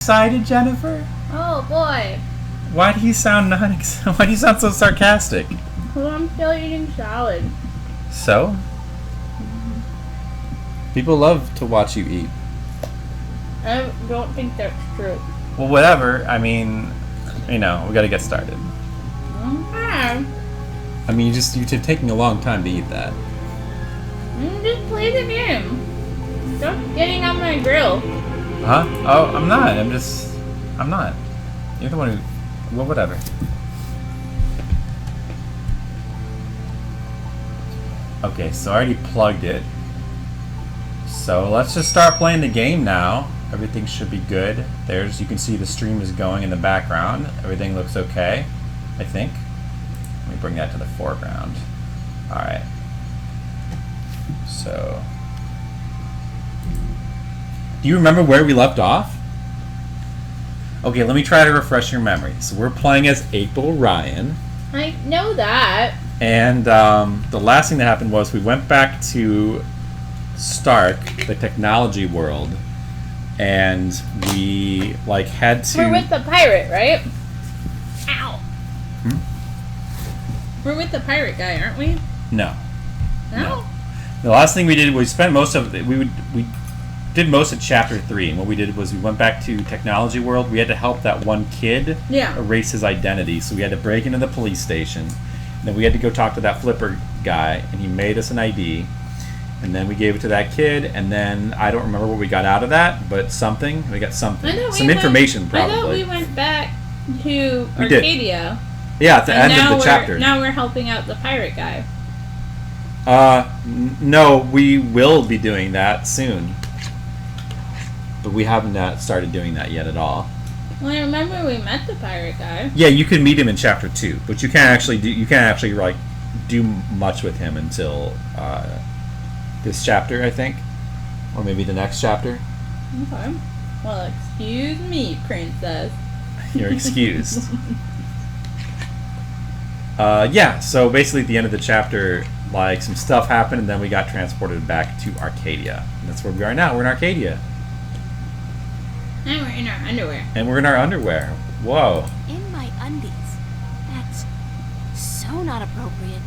Excited, Jennifer? Oh boy. Why do you sound Why do you sound so sarcastic? Well, I'm still eating salad. So? People love to watch you eat. I don't think that's true. Well, whatever. I mean, we gotta get started. Okay. I mean, you're taking a long time to eat that. Just play the game. Stop getting on my grill. Huh? Oh, I'm not. I'm not. You're the one who... Well, whatever. Okay, so I already plugged it. So let's just start playing the game now. Everything should be good. You can see the stream is going in the background. Everything looks okay, I think. Let me bring that to the foreground. Alright. So... Do you remember where we left off? Okay, let me try to refresh your memory. So we're playing as April Ryan. I know that. And the last thing that happened was we went back to Stark, the technology world, and we had to... We're with the pirate, right? Ow. We're with the pirate guy, aren't we? No. No? The last thing we did was we spent most of it... We did most of chapter 3, and what we did was we went back to technology world. We had to help that one kid erase his identity, so we had to break into the police station. And then we had to go talk to that flipper guy, and he made us an ID. And then we gave it to that kid, and then I don't remember what we got out of that, but something. We got something. Some information, probably. I thought we went back to Arcadia. Yeah, at the end of the chapter. Now we're helping out the pirate guy. No, we will be doing that soon. But we haven't started doing that yet at all. Well, I remember we met the pirate guy. Yeah, you can meet him in chapter 2, but you can't actually do much with him until this chapter, I think, or maybe the next chapter. Okay. Well, excuse me, princess. You're excused. Yeah. So basically, at the end of the chapter, some stuff happened, and then we got transported back to Arcadia, and that's where we are now. We're in Arcadia. And we're in our underwear. And we're in our underwear. Whoa. In my undies. That's so not appropriate.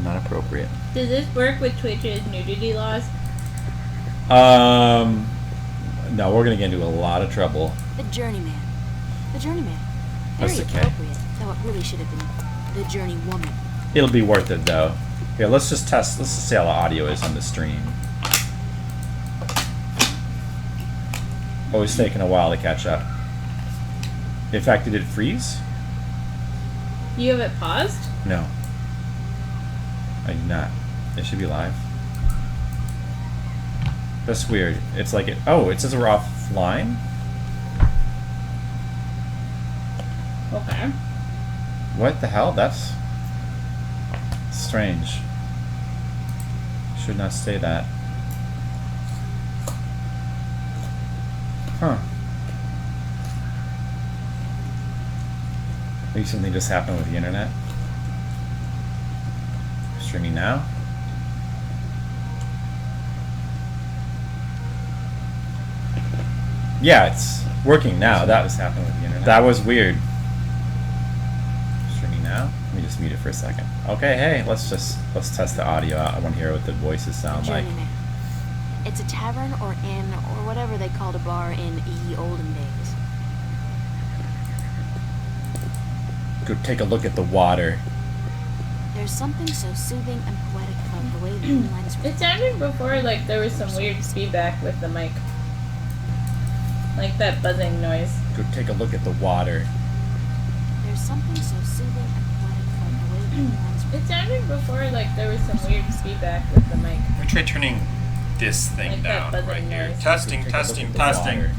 Not appropriate. Does this work with Twitch's nudity laws? No, we're gonna get into a lot of trouble. The Journeyman. The Journeyman. Very That's okay. appropriate, though it really should have been the Journeywoman. It'll be worth it, though. Here, let's just test. Let's just see how the audio is on the stream. Oh, it's taking a while to catch up. In fact, did it freeze? You have it paused? No. I did not. It should be live. That's weird. It's like it... Oh, it says we're offline? Okay. What the hell? That's... strange. Should not say that. Huh. Maybe something just happened with the internet. Streaming now. Yeah, it's working now. That was happening with the internet. That was weird. Streaming now. Let me just mute it for a second. Okay, hey, let's test the audio out. I want to hear what the voices sound like. It's a tavern or inn or whatever they called a bar in ye olden days. Go take a look at the water. There's something so soothing and poetic about the way the moonlight is. It sounded before like there was some weird feedback with the mic. Like that buzzing noise. Go take a look at the water. There's something so soothing and poetic about the way the moonlight is. It sounded before like there was some weird feedback with the mic. Let me try turning this thing Like down that right buzzing here. noise. Testing, testing, testing.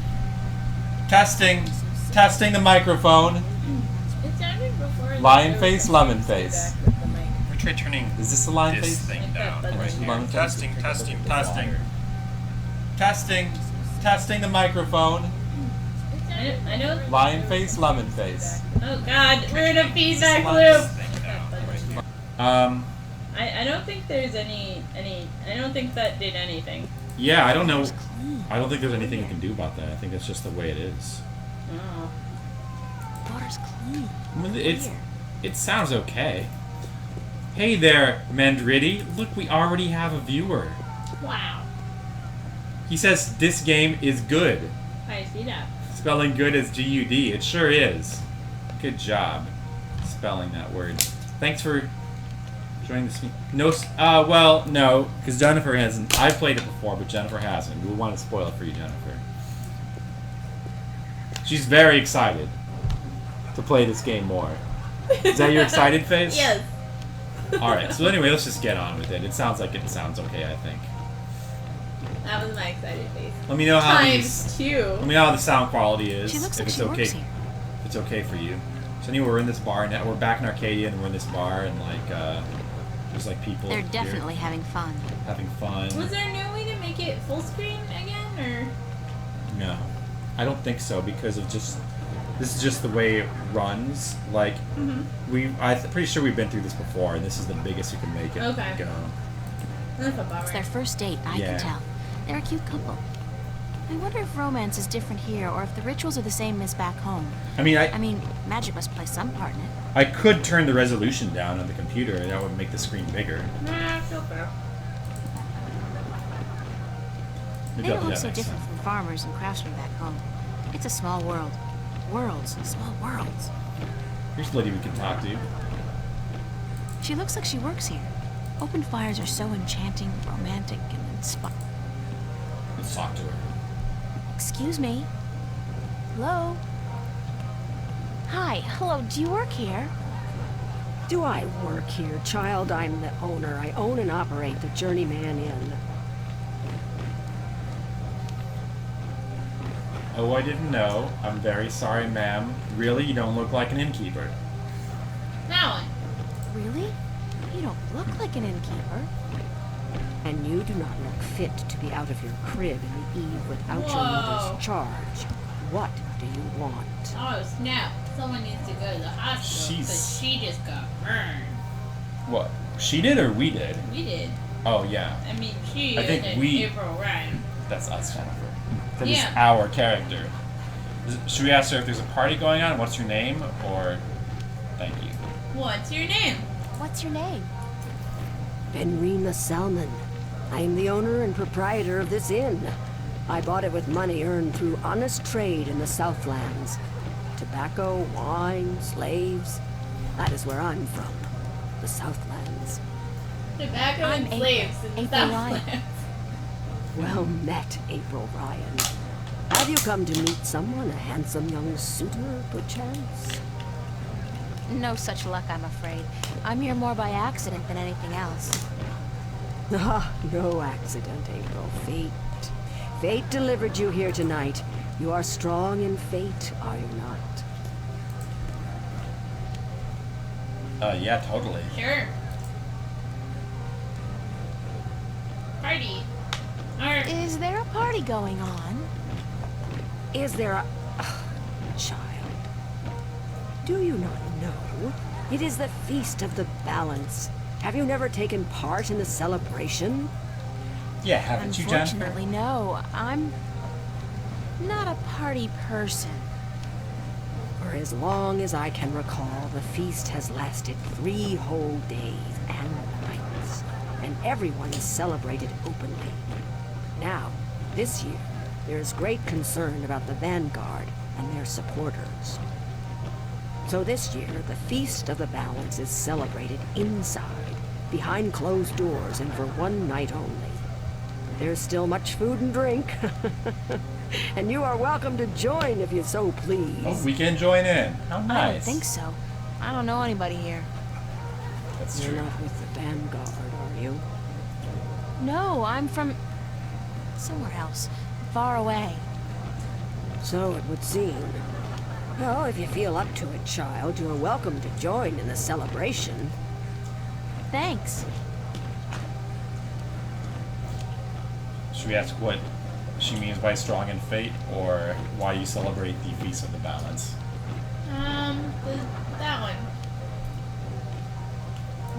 Testing the microphone. It sounded before like Lion there was face, some lemon weird face. feedback with the mic. Let me try turning Is this the lion this face? thing Like down that right buzzing here. Lemon face? Testing, testing, testing. Testing the microphone. I know. Lion face, lemon face. Oh God, we're in a feedback This loop. Thing down right here. I don't think there's any. I don't think that did anything. Yeah, I don't know. Water's clean. I don't think there's anything you can do about that. I think that's just the way it is. Oh. Water's clean. I mean, Clear. it sounds okay. Hey there, Mandritti. Look, we already have a viewer. Wow. He says this game is good. I see that. Spelling good is G-U-D. It sure is. Good job spelling that word. Thanks for joining this. No, well, no, because Jennifer hasn't. I've played it before, but Jennifer hasn't. We want to spoil it for you, Jennifer. She's very excited to play this game more. Is that your excited face? Yes. Alright, so anyway, let's just get on with it. It sounds okay, I think. That was my excited face. Let me know how Times two. Let me know how the sound quality is. She looks if like it's she okay. works here. If it's okay for you. So anyway, we're in this bar now. We're back in Arcadia and we're in this bar and like there's like people They're here definitely having fun. having fun. Was there no way to make it full screen again, or? No. I don't think so because of just this is just the way it runs. Like I'm pretty sure we've been through this before and this is the biggest you can make it Okay. go. That's about It's their right. first date, I Yeah. can tell. They're a cute couple. I wonder if romance is different here or if the rituals are the same as back home. I mean I mean, magic must play some part in it. I could turn the resolution down on the computer and that would make the screen bigger. Nah, it's okay. Maybe They I'll don't do look that so next different time. from farmers and craftsmen back home. It's a small world. Worlds, small worlds. Here's the lady we can talk to. She looks like she works here. Open fires are so enchanting, romantic, and inspiring. Let's talk to her. Excuse me. Hello? Hi, hello, do you work here? Do I work here, child? I'm the owner. I own and operate the Journeyman Inn. Oh, I didn't know. I'm very sorry, ma'am. Really, you don't look like an innkeeper. That one. Really? You don't look like an innkeeper. And you do not look fit to be out of your crib in the eve without your Whoa. mother's charge. What do you want? Oh snap! Someone needs to go to the hospital because She's- she just got burned. What? She did or we did? We did. Oh, yeah. I mean, she I think and we- April Ryan. That's us, Jennifer. That is Yeah. our character. Should we ask her if there's a party going on? What's your name? Or thank you. What's your name? What's your name? Benrina Salmon. I am the owner and proprietor of this inn. I bought it with money earned through honest trade in the Southlands. Tobacco, wine, slaves. That is where I'm from. The Southlands. Tobacco I'm and April. slaves in the April Ryan. Southlands. Well met, April Ryan. Have you come to meet someone, a handsome young suitor, perchance? No such luck, I'm afraid. I'm here more by accident than anything else. Ah, no accident, April. Fate. Fate delivered you here tonight. You are strong in fate, are you not? Yeah, totally. Sure. Party. Alright. Is there a party going on? Is there a... child. Do you not know? It is the Feast of the Balance. Have you never taken part in the celebration? Yeah, haven't you, Jennifer? Unfortunately, no. I'm not a party person. For as long as I can recall, the feast has lasted 3 whole days and nights, and everyone is celebrated openly. Now, this year, there is great concern about the Vanguard and their supporters. So this year, the Feast of the Balance is celebrated inside, behind closed doors, and for 1 night only. There's still much food and drink. And you are welcome to join if you so please. Oh, we can join in. How nice. I don't think so. I don't know anybody here. That's You're true. not with the Vanguard, are you? No, I'm from somewhere else. Far away. So it would seem. Well, if you feel up to it, child, you're welcome to join in the celebration. Thanks. Should we ask what she means by strong in fate, or why you celebrate the Feast of the Balance? That one.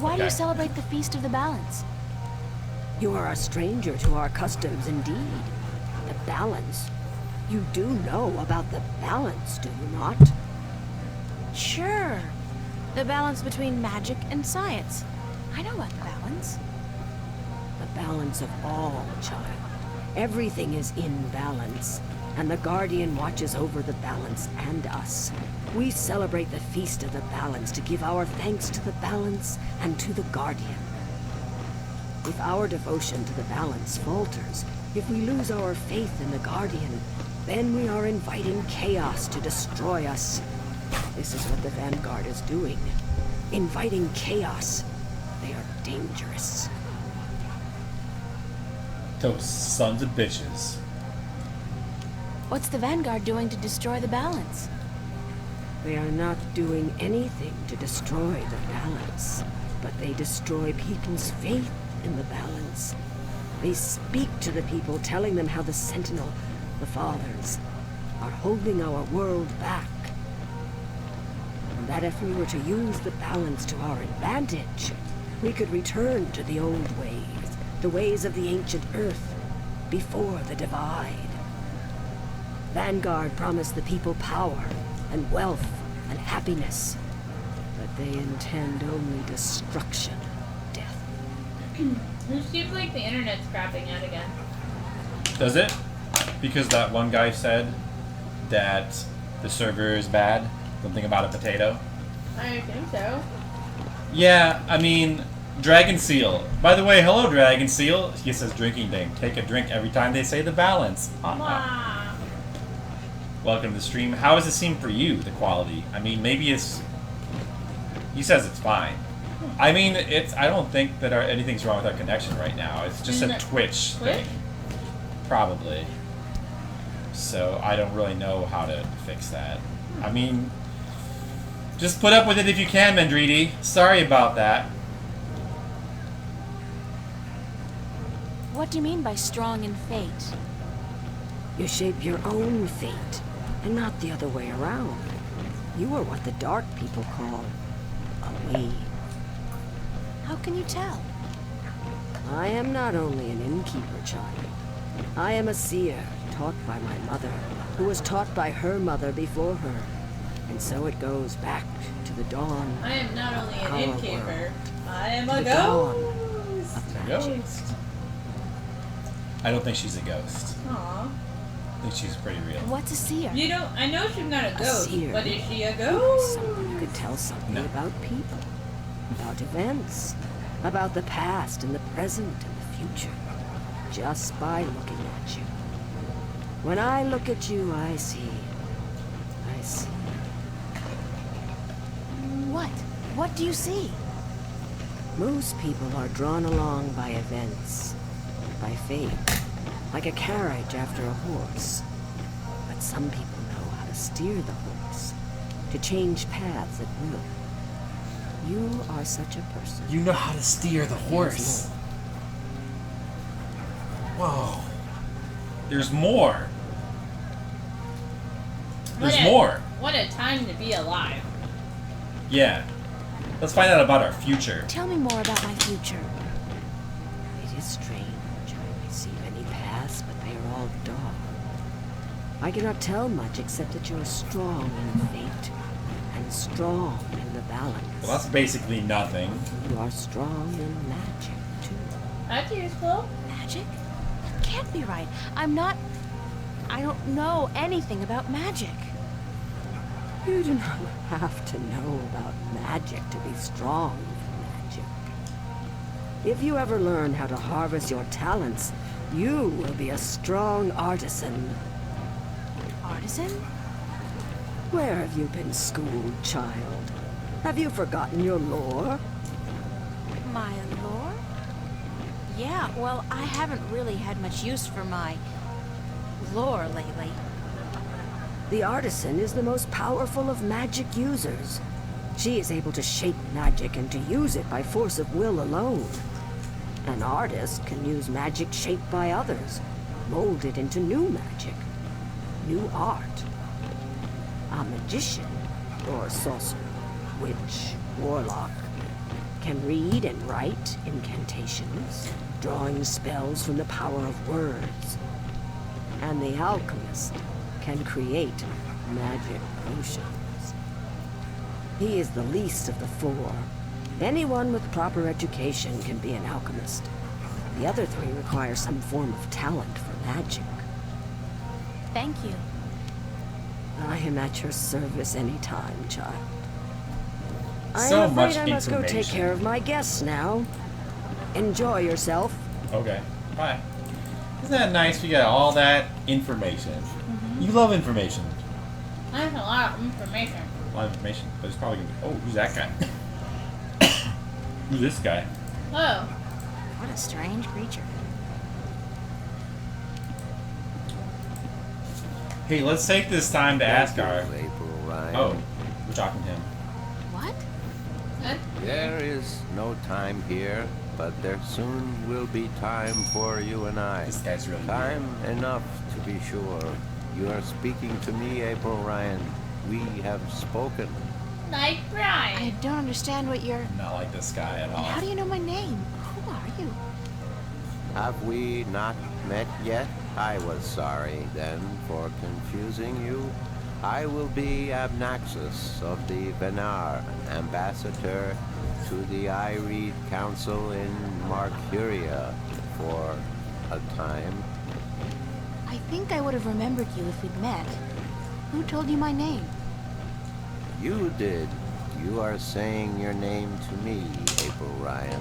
Why do you Okay. celebrate the Feast of the Balance? You are a stranger to our customs indeed. The balance. You do know about the balance, do you not? Sure. The balance between magic and science. I know about the balance. The balance of all, child. Everything is in balance, and the Guardian watches over the balance and us. We celebrate the Feast of the Balance to give our thanks to the balance and to the Guardian. If our devotion to the balance falters, if we lose our faith in the Guardian, then we are inviting chaos to destroy us. This is what the Vanguard is doing. Inviting chaos. They are dangerous. Those sons of bitches. What's the Vanguard doing to destroy the balance? They are not doing anything to destroy the balance, but they destroy people's faith in the balance. They speak to the people, telling them how the Sentinel, the Fathers, are holding our world back. And that if we were to use the balance to our advantage, we could return to the old ways, the ways of the ancient Earth, before the Divide. Vanguard promised the people power and wealth and happiness, but they intend only destruction and death. It seems like the internet's crapping out again. Does it? Because that one guy said that the server is bad? Something about a potato? I think so. Yeah, I mean, Dragon Seal. By the way, hello, Dragon Seal. He says drinking thing. Take a drink every time they say the balance. Wow. Welcome to the stream. How does it seem for you, the quality? I mean, maybe it's... He says it's fine. I mean, it's... I don't think that anything's wrong with our connection right now. It's just a Twitch thing. Probably. So, I don't really know how to fix that. I mean... Just put up with it if you can, Mendridi. Sorry about that. What do you mean by strong in fate? You shape your own fate, and not the other way around. You are what the Dark people call a wave. How can you tell? I am not only an innkeeper, child. I am a seer, taught by my mother, who was taught by her mother before her. And so it goes back to the dawn. I am not only an our innkeeper, world. I am To a the dawn ghost. of magic. Ghost. I don't think she's a ghost. Aw. I think she's pretty real. What's a seer? You don't. I know she's not a ghost, seer. but is she a ghost? Someone who could tell something No. about people, about events, about the past and the present and the future, just by looking at you. When I look at you, I see. What? What do you see? Most people are drawn along by events, by fate, like a carriage after a horse. But some people know how to steer the horse, to change paths at will. You are such a person. You know how to steer the horse. Whoa. There's more. There's more. What a time to be alive. Yeah. Let's find out about our future. Tell me more about my future. It is strange. I see many paths, but they are all dark. I cannot tell much except that you are strong in fate and strong in the balance. Well, that's basically nothing. You are strong in magic, too. That's useful. Magic? Can't be right. I don't know anything about magic. You do not have to know about magic to be strong in magic. If you ever learn how to harvest your talents, you will be a strong artisan. Artisan? Where have you been schooled, child? Have you forgotten your lore? My lore? Yeah, well, I haven't really had much use for my lore lately. The artisan is the most powerful of magic users. She is able to shape magic and to use it by force of will alone. An artist can use magic shaped by others, mold it into new magic, new art. A magician, or sorcerer, witch, warlock, can read and write incantations, drawing spells from the power of words. And the alchemist can create magic potions. He is the least of the four. Anyone with proper education can be an alchemist. The other three require some form of talent for magic. Thank you. I am at your service anytime, child. So I'm much afraid I must go take information. care of my guests now. Enjoy yourself. Okay. Bye. Isn't that nice? We got all that information. Mm-hmm. You love information. That's a lot of information. A lot of information. But it's probably gonna be. Oh, who's that guy? Who's this guy? Oh. What a strange creature. Hey, let's take this time to ask our. April Ryan. Oh, we're talking to him. What? There is no time here, but there soon will be time for you and I. This guy's really Time enough to be sure. You are speaking to me, April Ryan. We have spoken. Like Brian. I don't understand what you're... weird. Not like this guy at all. How do you know my name? Who are you? Have we not met yet? I was sorry then for confusing you. I will be Abnaxus of the Venar, ambassador to the Ireed Council in Marcuria for a time. I think I would have remembered you if we'd met. Who told you my name? You did. You are saying your name to me, April Ryan.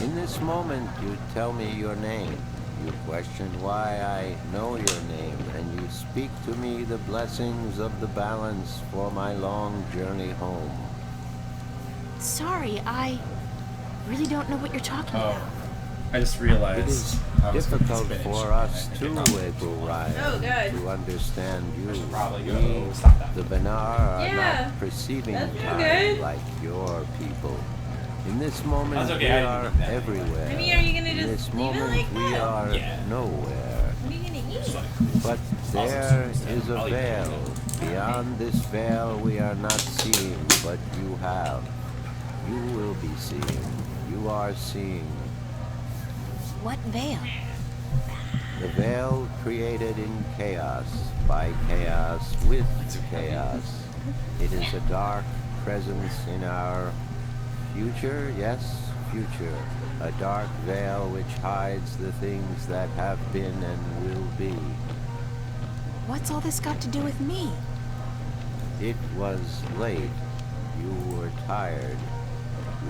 In this moment, you tell me your name. You question why I know your name, and you speak to me the blessings of the balance for my long journey home. Sorry, I really don't know what you're talking Oh, about. I just It realized. is I was gonna difficult spinach. for us I too, probably- April Ryan, Oh, good. to understand you. I should probably go. We, Stop that. the Benar, are Yeah, not perceiving that's time good. like your people. In this moment, That's okay, we I didn't are mean that. everywhere. I mean, are you gonna In just this leave it moment, like we that? are Yeah. nowhere. What are you gonna eat? Just like- But there is a veil. Beyond this veil, we are not seeing, but you have. You will be seeing. You are seeing. What veil? The veil created in chaos, by chaos, with chaos. It is a dark presence in our future, yes, future. A dark veil which hides the things that have been and will be. What's all this got to do with me? It was late. You were tired.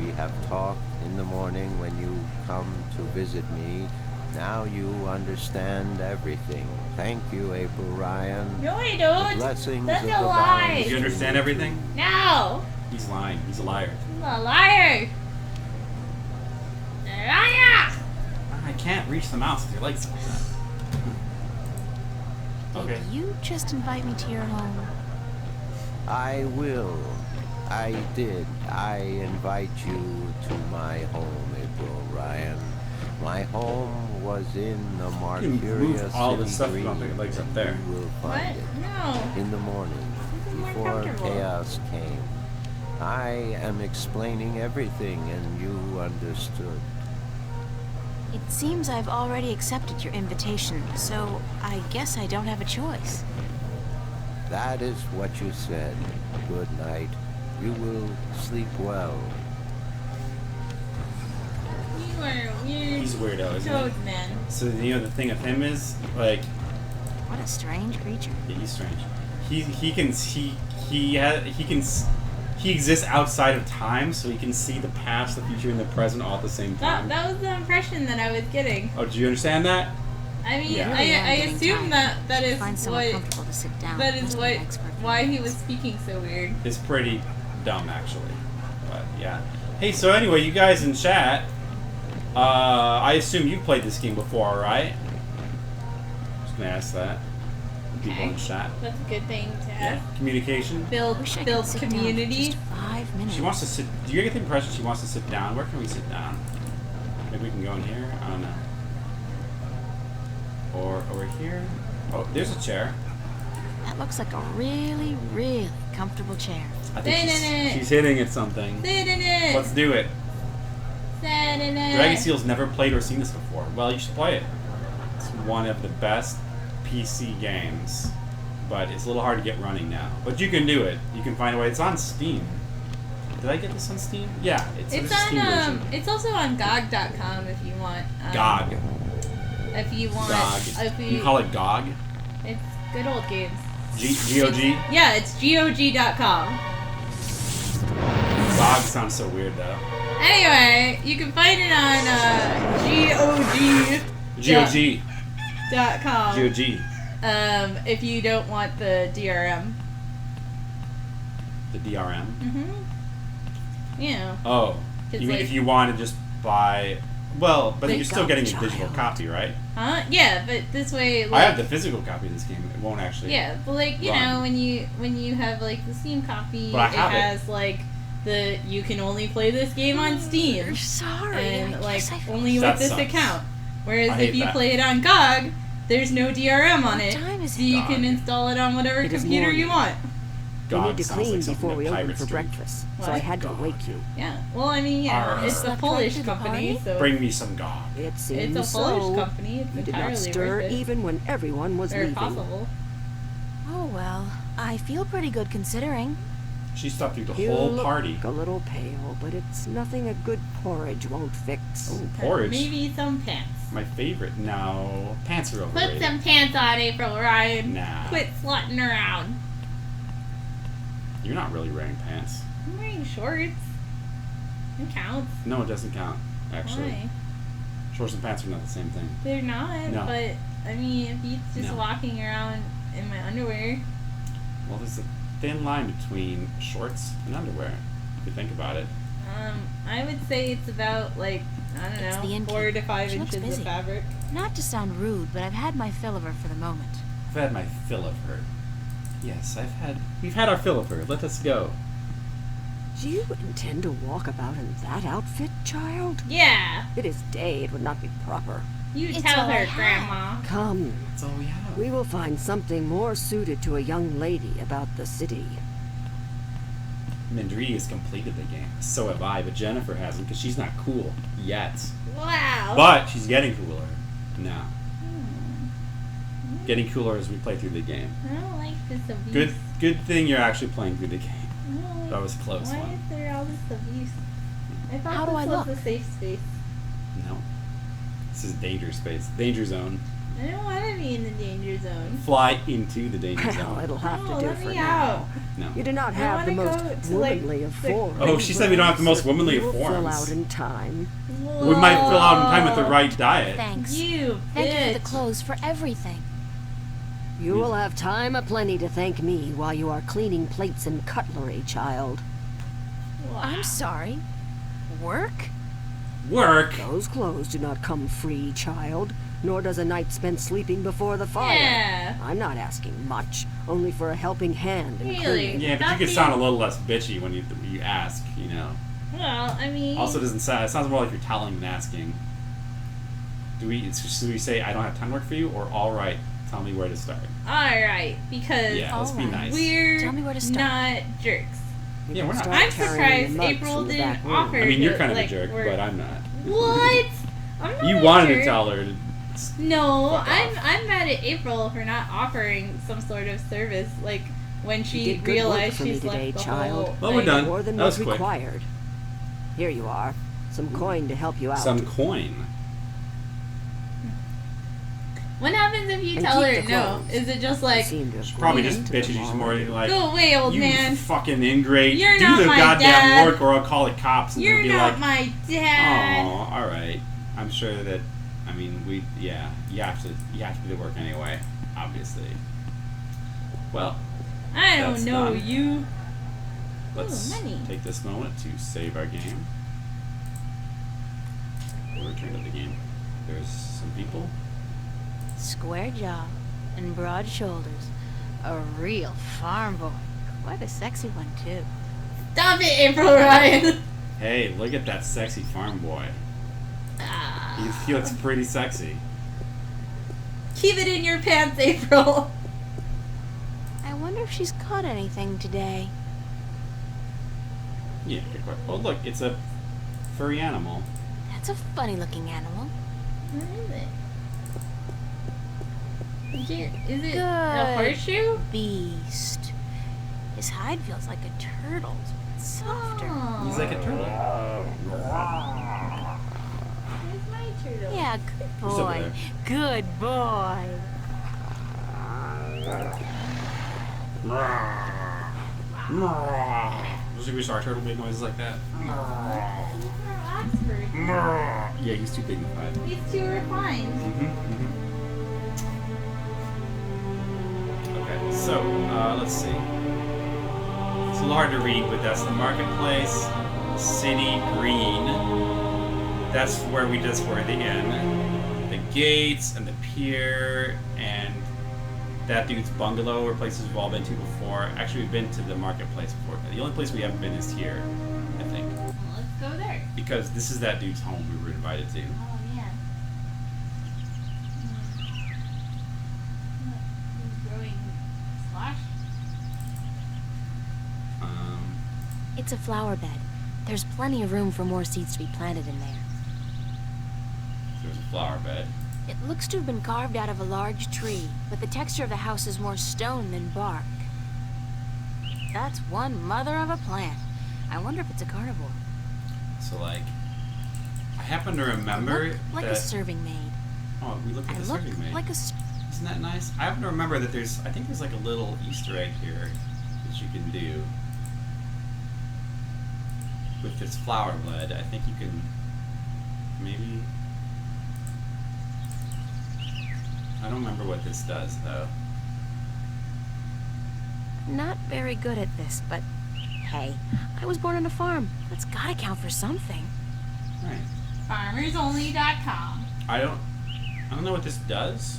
We have talked in the morning when you come to visit me. Now you understand everything. Thank you, April Ryan. No, I The don't. blessings That's of a the lie. balance. Did you understand everything? No. He's lying. He's a liar. I'm a liar. A liar. I can't reach the mouse with your legs like that. Okay. Did you just invite me to your home? I will. I did. I invite you to my home, April Ryan. My home was in the You can Marcuria move all the City stuff Green. about your legs up there. You will What? find it. No. In the morning, This is more before comfortable. chaos came. I am explaining everything and you understood. It seems I've already accepted your invitation, so I guess I don't have a choice. That is what you said. Good night. You will sleep well. You are a weird He's a weirdo, isn't toad he? man. So you know the thing of him is like What a strange creature. yeah, he's strange. He exists outside of time, so he can see the past, the future, and the present all at the same time. That was the impression that I was getting. Oh, do you understand that? I mean, Yeah. I Getting assume tired. that is Find someone what comfortable to sit down. that is Must be what an expert. why he was speaking so weird. It's pretty dumb, actually. But yeah. Hey, so anyway, you guys in chat, I assume you played this game before, right? Just gonna ask that. People in Okay. chat. That's a good thing to Yeah. have. Communication. Build Wish I could build sit down for community. just 5 minutes. She wants to sit. Do you get the impression she wants to sit down? Where can we sit down? Maybe we can go in here. I don't know. Or over here. Oh, there's a chair. That looks like a really, really comfortable chair. I think Sit in it. she's hitting at something. Sit in it. Let's do it. Dragon Seal's never played or seen this before. Well, you should play it. It's one of the best PC games, but it's a little hard to get running now. But you can do it. You can find a way. It's on Steam. Did I get this on Steam? Yeah, it's on Steam version. It's also on GOG.com if you want. GOG. If you want. GOG. If you call it GOG? It's good old games. GOG? Yeah, it's GOG.com. GOG sounds so weird though. Anyway, you can find it on GOG.com. GOG. If you don't want the DRM. The DRM? Mm-hmm. Yeah. Oh. You mean if you want to just buy... Well, but you're still getting a digital copy, right? Huh? Yeah, but this way... I have the physical copy of this game. It won't actually... Yeah, but like, you know, when you have like the Steam copy, it has like the... You can only play this game on Steam. Sorry. And like, only with this account. Whereas if you play it on GOG, there's no DRM on it. So you can install it on whatever computer you want. We need to clean before we open for breakfast, so I had to wake you. Yeah, well, I mean, yeah, it's a Polish company, so... Bring me some GOG. It seems it's a Polish company, it's you did entirely not stir worth it. even when everyone was leaving. Possible. Oh, well, I feel pretty good considering. She stopped through the You whole look party. A little pale, but it's nothing a good porridge won't fix. Oh, porridge. Maybe some pants. My favorite. No, pants are overrated. Put some pants on, April Ryan. Nah. Quit slutting around. You're not really wearing pants. I'm wearing shorts. It counts. No, it doesn't count, actually. Why? Shorts and pants are not the same thing. They're not, No. but, I mean, if you're just walking around in my underwear... Well, there's a thin line between shorts and underwear, if you think about it. I would say it's about, like, I don't know, 4 to 5 inches of fabric. Not to sound rude, but I've had my fill of her for the moment. I've had my fill of her. Yes, we've had our fill of her. Let us go. Do you intend to walk about in that outfit, child? Yeah. It is day. It would not be proper. You tell her, Grandma. Come. That's all we have. We will find something more suited to a young lady about the city. Mindri has completed the game. So have I, but Jennifer hasn't because she's not cool yet. Wow. But she's getting cooler now. Getting cooler as we play through the game. I don't like this abuse. Good thing you're actually playing through the game. No, that was a close one. Why is there all this abuse? I thought How this do I was look? a safe space. No. This is danger space. Danger zone. I don't want to be in the danger zone. Fly into the danger zone. Well, it'll have to do let for me now. out. No. You do not have the most womanly of forms. Oh, she said we don't have the most womanly of We'll fill forms. out in time. Whoa. We might fill out in time with the right diet. Thanks. You Thank you for the bitch. clothes, for everything. You will have time aplenty to thank me while you are cleaning plates and cutlery, child. Wow. I'm sorry. Work? Work. Those clothes do not come free, child. Nor does a night spent sleeping before the fire. Yeah. I'm not asking much, only for a helping hand in Really? cleaning. Yeah, but you could sound a little less bitchy when you ask, you know. Well, I mean... Also, it sounds more like you're telling than asking. Should we say I don't have time to work for you, or all right, tell me where to start? Alright, because Yeah, let's be nice. we're Tell me where to start. not jerks. You Yeah, can we're not. start I'm carrying surprised the mugs April from the didn't back room. offer I mean, you're to, kind of like, a jerk, work. but I'm not. What? I'm not You a wanted jerk. to tell her. No, Fuck off. I'm mad at April for not offering some sort of service, like when You she did good realized work for me she's today, left the child. whole. Well, we're like, done. More than That was was quick. required. Here you are. Some coin to help you out. Some coin. What happens if you And tell keep her the no? clothes. Is it just You like, seem to have She's probably grown just into bitchy. them She's more already. like, go away, old you man. fucking ingrate. You're Do not the my goddamn dad. work, or I'll call the cops. And You're they'll be not like, my dad. oh, all right. I'm sure that. I mean, you have to do the work anyway, obviously. Well, I don't that's know done. you. let's money. take this moment to save our game. We'll return to the game. There's some people. Square jaw and broad shoulders. A real farm boy. Quite a sexy one, too. Stop it, April Ryan. Hey, look at that sexy farm boy. He looks pretty sexy. Keep it in your pants, April. I wonder if she's caught anything today. Yeah, good question. Oh, look, it's a furry animal. That's a funny-looking animal. What is it? Is it a horseshoe? Beast. His hide feels like a turtle's, but softer. Oh. He's like a turtle. Where's my turtle? Yeah, good boy. Good boy. Usually we saw our turtle make noises like that. Yeah, he's too dignified. He's too refined. Okay, so let's see. It's a little hard to read, but that's the marketplace, city green. That's where we just were at the end. The gates and the pier and that dude's bungalow or places we've all been to before. Actually, we've been to the marketplace before. The only place we haven't been is here, I think. Well, let's go there. Because this is that dude's home we were invited to. Oh, yeah. He's growing slash. It's a flower bed. There's plenty of room for more seeds to be planted in there. There's a flower bed. It looks to have been carved out of a large tree, but the texture of the house is more stone than bark. That's one mother of a plant. I wonder if it's a carnivore. So, like, I happen to remember like that... a serving maid. Oh, we looked at the serving maid. Like a... Isn't that nice? I happen to remember that I think there's like a little Easter egg here that you can do. With this flower bed, I think you can maybe... I don't remember what this does, though. Not very good at this, but hey, I was born on a farm. That's gotta count for something. Right. FarmersOnly.com. I don't know what this does.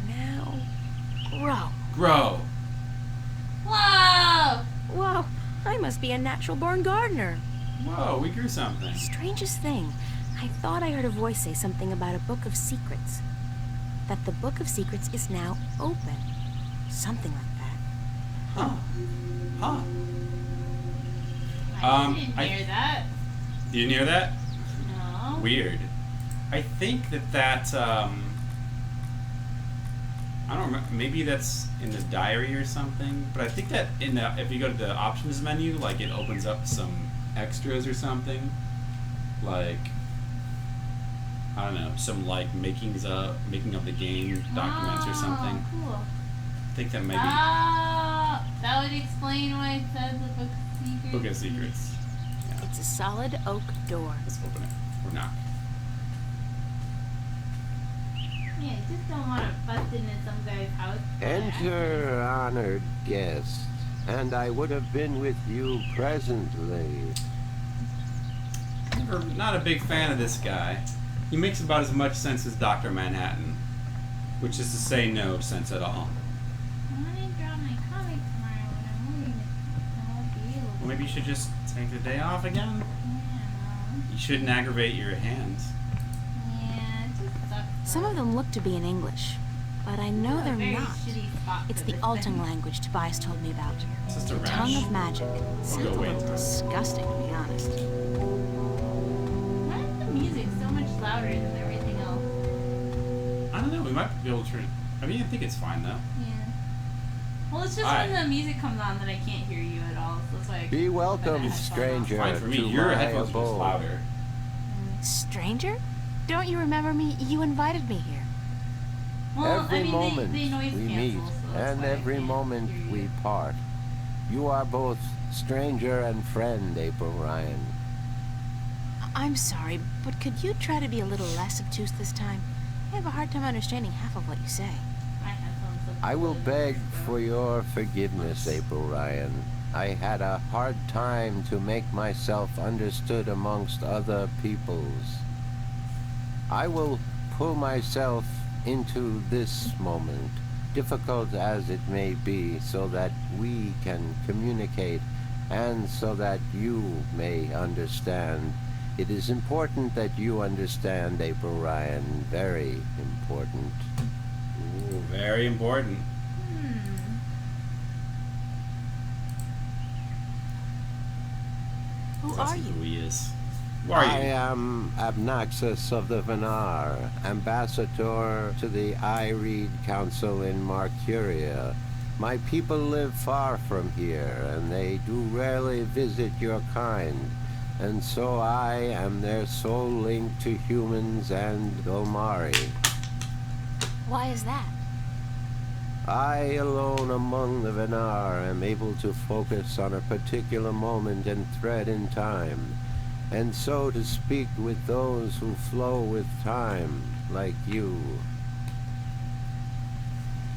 Now, grow. Grow. Whoa! Whoa, I must be a natural-born gardener. Whoa, we grew something. Strangest thing. I thought I heard a voice say something about a book of secrets. That the book of secrets is now open. Something like that. Huh. I didn't hear that. You didn't hear that? No. Weird. I think that I don't remember. Maybe that's in the diary or something. But I think that if you go to the options menu, like it opens up some extras or something. Like, I don't know, some like making of the game documents or something. Cool. I think that maybe. That would explain why it said the Book of Secrets. Book of Secrets. Yeah. It's a solid oak door. Let's open it. Or knock. Yeah, I just don't want to bust into some guy's house. Enter, honored guest, and I would have been with you presently. Not a big fan of this guy. He makes about as much sense as Dr. Manhattan, which is to say no sense at all. I want to draw my comic tomorrow when I'm moving. I won't be able to. Well, maybe you should just take the day off again. Yeah, You shouldn't aggravate your hands. yeah, it just sucks. Some of them look to be in English, but I know they're Very not. shitty spot It's for the this Altung thing. language Tobias told me about. It's just a The rash. tongue of magic. Sounds a away. little disgusting, to be honest. Why is the music so much louder than everything else? I don't know. We might be able to turn. I mean, I think it's fine though. Yeah. Well, it's just Alright. when the music comes on that I can't hear you at all. So that's why I Be keep welcome, putting the headphones on. stranger, Fine for me. to Your my headphones are just abode. louder. Stranger? Don't you remember me? You invited me here. Well, Every I mean, moment they noise we cancel, meet, so that's and why I every can't moment hear you. we part. You are both stranger and friend, April Ryan. I'm sorry, but could you try to be a little less obtuse this time? I have a hard time understanding half of what you say. My headphones look I will good, beg so- for your forgiveness, April Ryan. I had a hard time to make myself understood amongst other peoples. I will pull myself into this moment, difficult as it may be, so that we can communicate and so that you may understand. It is important that you understand, April Ryan. Very important. Ooh, very important. Who are you? Who he is. Who are you? I am Abnaxus of the Venar, ambassador to the Ireed Council in Marcuria. My people live far from here, and they do rarely visit your kind, and so I am their sole link to humans and Golmari. Why is that? I, alone among the Venar, am able to focus on a particular moment and thread in time, and so to speak with those who flow with time, like you.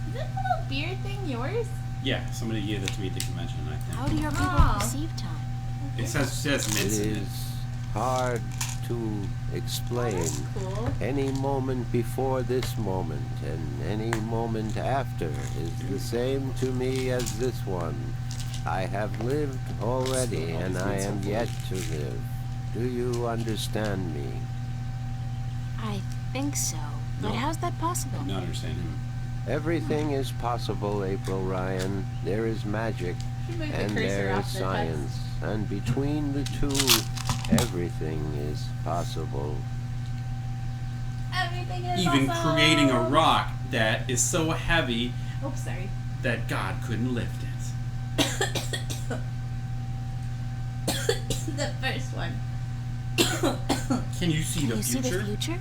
Is this little beard thing yours? Yeah, somebody gave it to me at the convention, I think. How do your people perceive time? It says minutes It in it. is hard to explain. That's cool. Any moment before this moment and any moment after is the same to me as this one. I have lived already and I am yet to live. Do you understand me? I think so. But No. how's that possible? I don't understand him. Everything is possible, April Ryan. There is magic Should move the and cursor there is off the science. And between the two, everything is possible. Everything is Even awesome. creating a rock that is so heavy Oops, sorry. that God couldn't lift it. The first one. Can you see Can the you see future? the future?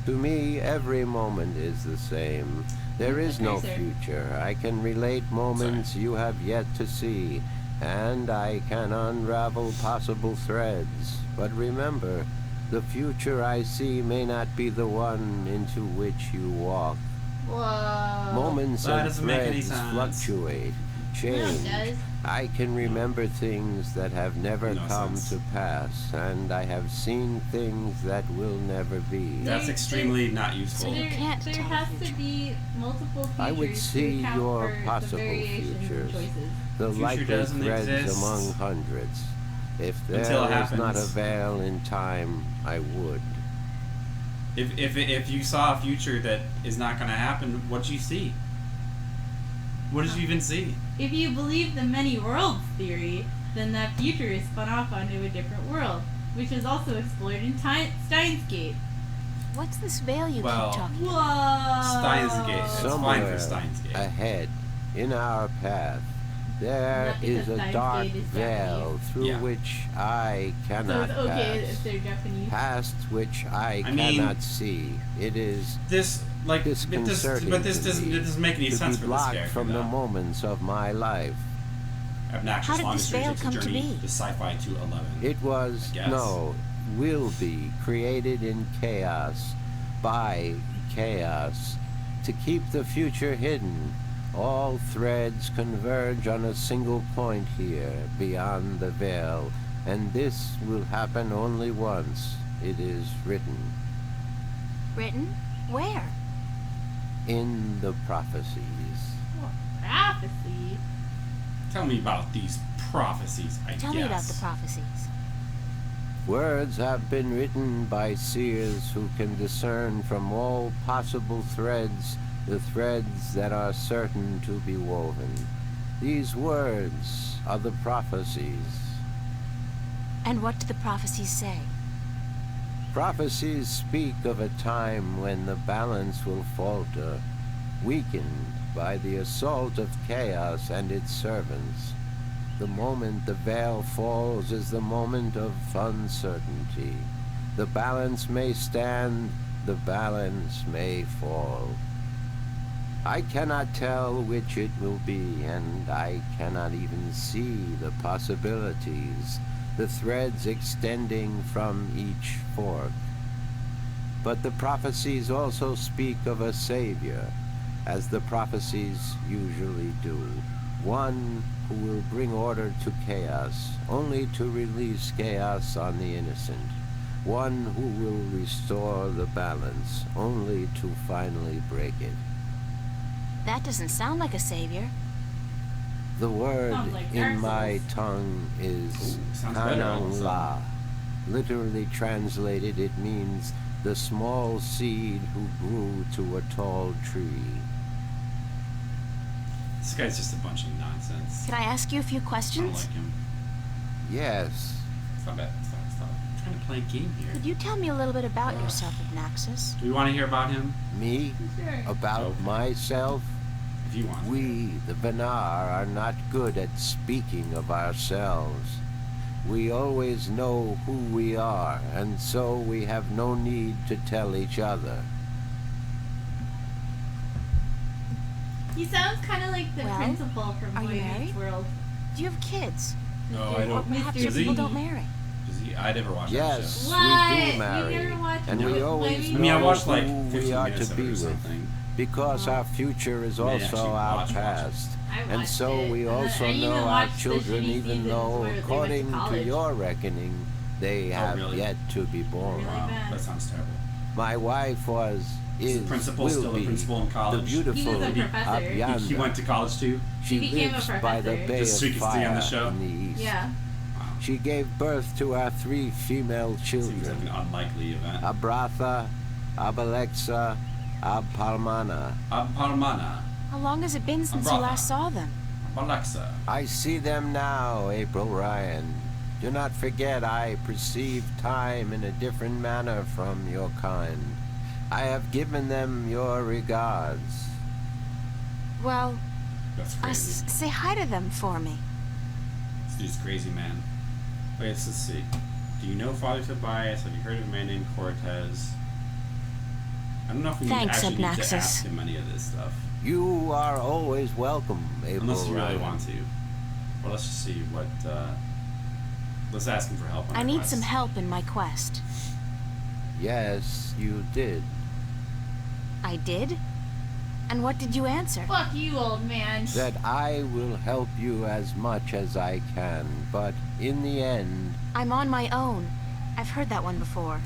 To me, every moment is the same. There is no cursor. future. I can relate moments you have yet to see, and I can unravel possible threads. But remember, the future I see may not be the one into which you walk. Whoa. Moments That and doesn't make any threads sense. fluctuate, No, change. it does. I can remember things that have never No come sense. to pass, and I have seen things that will never be. That's extremely not useful. So you can't there tell the has future. to be multiple futures I would see to account your for possible the variations in futures. choices. The Future likely doesn't threads exist among hundreds. If there until it was not a happens. veil in time, I would. If you saw a future that is not going to happen, what'd you see? What did you even see? If you believe the many worlds theory, then that future is spun off onto a different world, which is also explored in Steins Gate. What's this veil you Well, keep talking Whoa! about? Steins Gate. It's fine Somewhere for Steins Gate. ahead, in our path, there Not because is a Steins dark Gate is veil Japanese. through Yeah. which I So cannot it's okay pass. if they're Japanese. Past which I mean- cannot see. It is This like disconcerting but this to doesn't me it doesn't make any to sense be for this blocked character. from the though. moments of my life. Obnoxious How did Long this Mystery veil takes a come to journey be? to Sci-Fi 211. It was, I guess. no, will be created in chaos, by chaos, to keep the future hidden. All threads converge on a single point here, beyond the veil, and this will happen only once. It is written Written? Where? in the prophecies. Prophecy. Tell me about these prophecies, I Tell guess. me about the prophecies. Words have been written by seers who can discern from all possible threads the threads that are certain to be woven. These words are the prophecies. And what do the prophecies say? Prophecies speak of a time when the balance will falter, weakened by the assault of chaos and its servants. The moment the veil falls is the moment of uncertainty. The balance may stand, the balance may fall. I cannot tell which it will be, and I cannot even see the possibilities, the threads extending from each fork. But the prophecies also speak of a savior, as the prophecies usually do. One who will bring order to chaos, only to release chaos on the innocent. One who will restore the balance, only to finally break it. That doesn't sound like a savior. The word Sounds like in Dark my Souls. tongue is Ooh, sounds better all of a Kanang sudden. La. Literally translated, it means the small seed who grew to a tall tree. This guy's just a bunch of nonsense. Can I ask you a few I don't questions? like him. Yes, Stop it. Stop. I'm trying to play a game here. Could you tell me a little bit about yourself, Naxus? Do we want to hear about him? Me? Sure. About myself? If you want. We, the Venar, are not good at speaking of ourselves. We always know who we are, and so we have no need to tell each other. He sounds kind of like the principal from Boy Meets World. Do you have kids? No, I don't. Or perhaps your people don't marry? I never watched that show. Yes, we do marry. You never watched and we always know I watched like who 15 we are minutes to of be it or with. something. Because our future is also our past. And so we also know our children, even though, according to your reckoning, they have yet to be born. Wow, that sounds terrible. My wife is the principal will still be the principal in college? the beautiful Abianda. He went to college too? She lives by the Bay Just so you of can stay on Fire the show? in the east. Yeah. Wow. She gave birth to our 3 female children. Seems like an unlikely event. Abratha, Abalexa, Abpalmana. Abpalmana. How long has it been since you last saw them? Alexa. I see them now, April Ryan. Do not forget I perceive time in a different manner from your kind. I have given them your regards. Well, That's crazy. say hi to them for me. This dude's crazy, man. Wait, let's see. Do you know Father Tobias? Have you heard of a man named Cortez? I don't know if we actually need to ask him any of this stuff. You are always welcome, April Unless you really Ryan. want to. Well, let's just see what, let's ask him for help on I our need quest. some help in my quest. Yes, you did. I did? And what did you answer? Fuck you, old man. That I will help you as much as I can, but in the end... I'm on my own. I've heard that one before.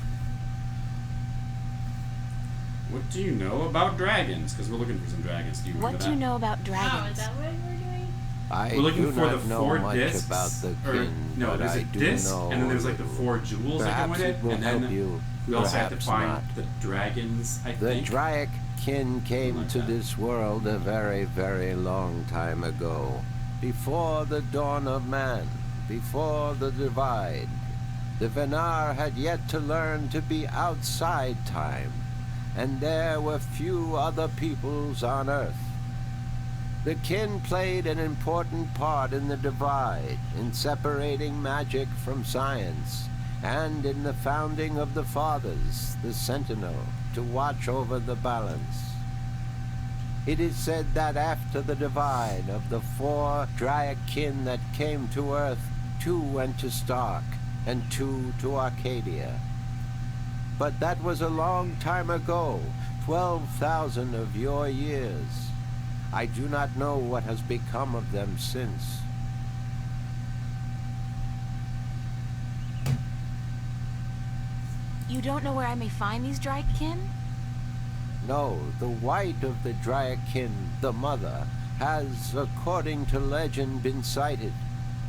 What do you know about dragons? Because we're looking for some dragons. Do you remember What do you know about dragons? Oh, is that what we're doing? I we're looking do for not the know 4 much discs. about the kin, No, but there's I a do disc, know and then there's like the little. 4 jewels that come Perhaps with it, it will and help then you. we also have to Perhaps find not. the dragons, I The think. Dryak kin came Like to that. this world a very, very long time ago. Before the dawn of man, before the divide. The Venar had yet to learn to be outside time, and there were few other peoples on Earth. The kin played an important part in the divide, in separating magic from science, and in the founding of the Fathers, the Sentinel, to watch over the balance. It is said that after the divide of the 4 Dryak kin that came to Earth, 2 went to Stark, and 2 to Arcadia. But that was a long time ago, 12,000 of your years. I do not know what has become of them since. You don't know where I may find these Drykin? No, the white of the Dryak kin, the mother, has, according to legend, been sighted.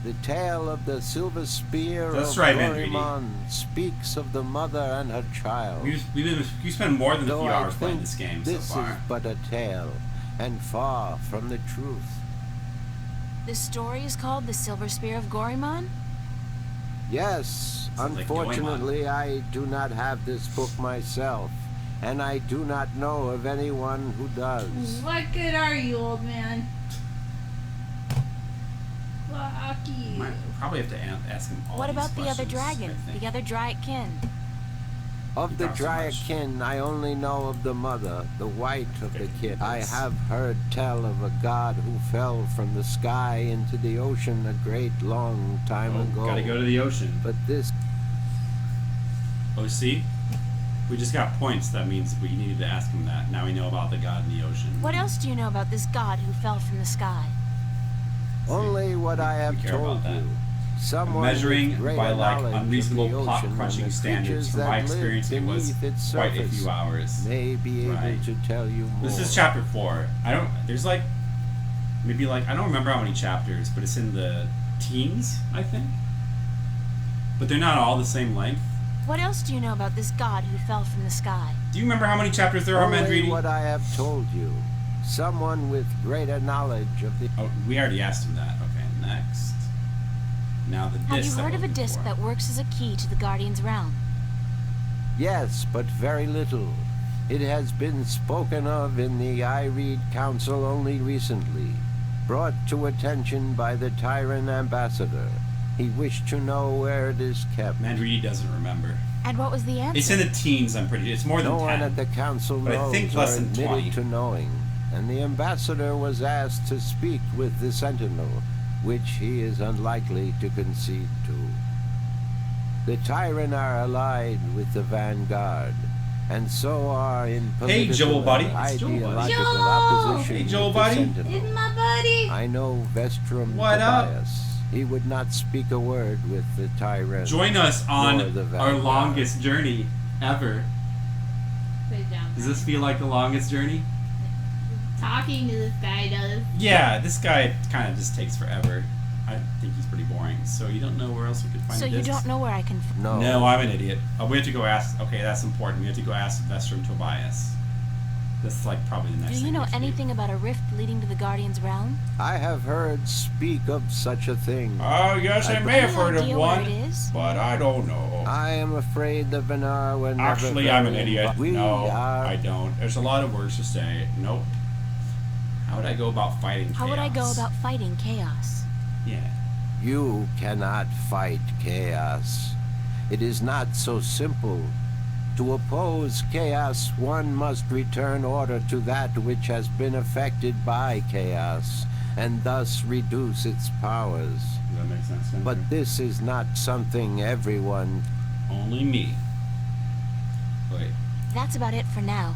The tale of the silver spear That's of right, Gorimon speaks of the mother and her child. You spend more than a Though few I hours playing think this game so this far. is but a tale, and far from the truth. The story is called The Silver Spear of Gorimon? Yes, Sounds like unfortunately I do not have this book myself, and I do not know of anyone who does. What good are you, old man? Lucky. Might probably have to ask him all What these about the other questions, dragon? I think. The other Drykin? Of the Not so Dryak much. kin, I only know of the mother, the white of the kin. I have heard tell of a god who fell from the sky into the ocean a great long time ago. Gotta go to the ocean. But this... Oh, see? We just got points. That means we needed to ask him that. Now we know about the god in the ocean. What else do you know about this god who fell from the sky? Only what I have care told about that. you. Someone Measuring with greater by like knowledge of unreasonable the plot ocean crunching and the standards, creatures from that my live experience, it was beneath its quite a surface few hours. may be able Right. to tell you more. This is chapter 4. There's like, maybe like, I don't remember how many chapters, but it's in the teens, I think. But they're not all the same length. What else do you know about this god who fell from the sky? Do you remember how many chapters there are, Only Mandridi? what I have told you. Someone with greater knowledge of the... Oh, we already asked him that. Okay, next. Now the disc. Have you heard of a disc that works as a key to the Guardian's realm? Yes, but very little. It has been spoken of in the Ireed Council only recently, brought to attention by the Tyrant Ambassador. He wished to know where it is kept. Mandridi doesn't remember. And what was the answer? It's in the teens, I'm pretty sure. It's more than 10. No one at the council knows I think less or than admitted 20. to knowing, and the ambassador was asked to speak with the Sentinel, which he is unlikely to concede to. The Tyrant are allied with the Vanguard, and so are in political Joel, buddy. and It's Joel, buddy. ideological Joel! opposition Hey, Joel, with the buddy. Sentinel. It's my buddy. I know Vestrum What up? Tobias. He would not speak a word with the Tyrant. Join us on nor the our Vanguard. longest journey ever. Does this feel like the longest journey? Talking to this guy does. Yeah, this guy kind of just takes forever. I think he's pretty boring. So you don't know where else we could find So the you discs? don't know where I can... No. No, I'm an idiot. We have to go ask... Okay, that's important. We have to go ask Vestrum Tobias. That's like probably the next thing. Do you know we should anything about a rift leading to the Guardian's realm? I have heard speak of such a thing. Oh, yes, I may have heard of idea where one, it is? but I don't know. I am afraid the Venar were never Actually, I'm an very idiot. We No, are... I don't. There's a lot of words to say. Nope. How would I go about fighting How would I go about fighting chaos? Yeah. You cannot fight chaos. It is not so simple. To oppose chaos, one must return order to that which has been affected by chaos, and thus reduce its powers. Does that make sense? Spencer? But this is not something everyone... Only me. Wait. That's about it for now.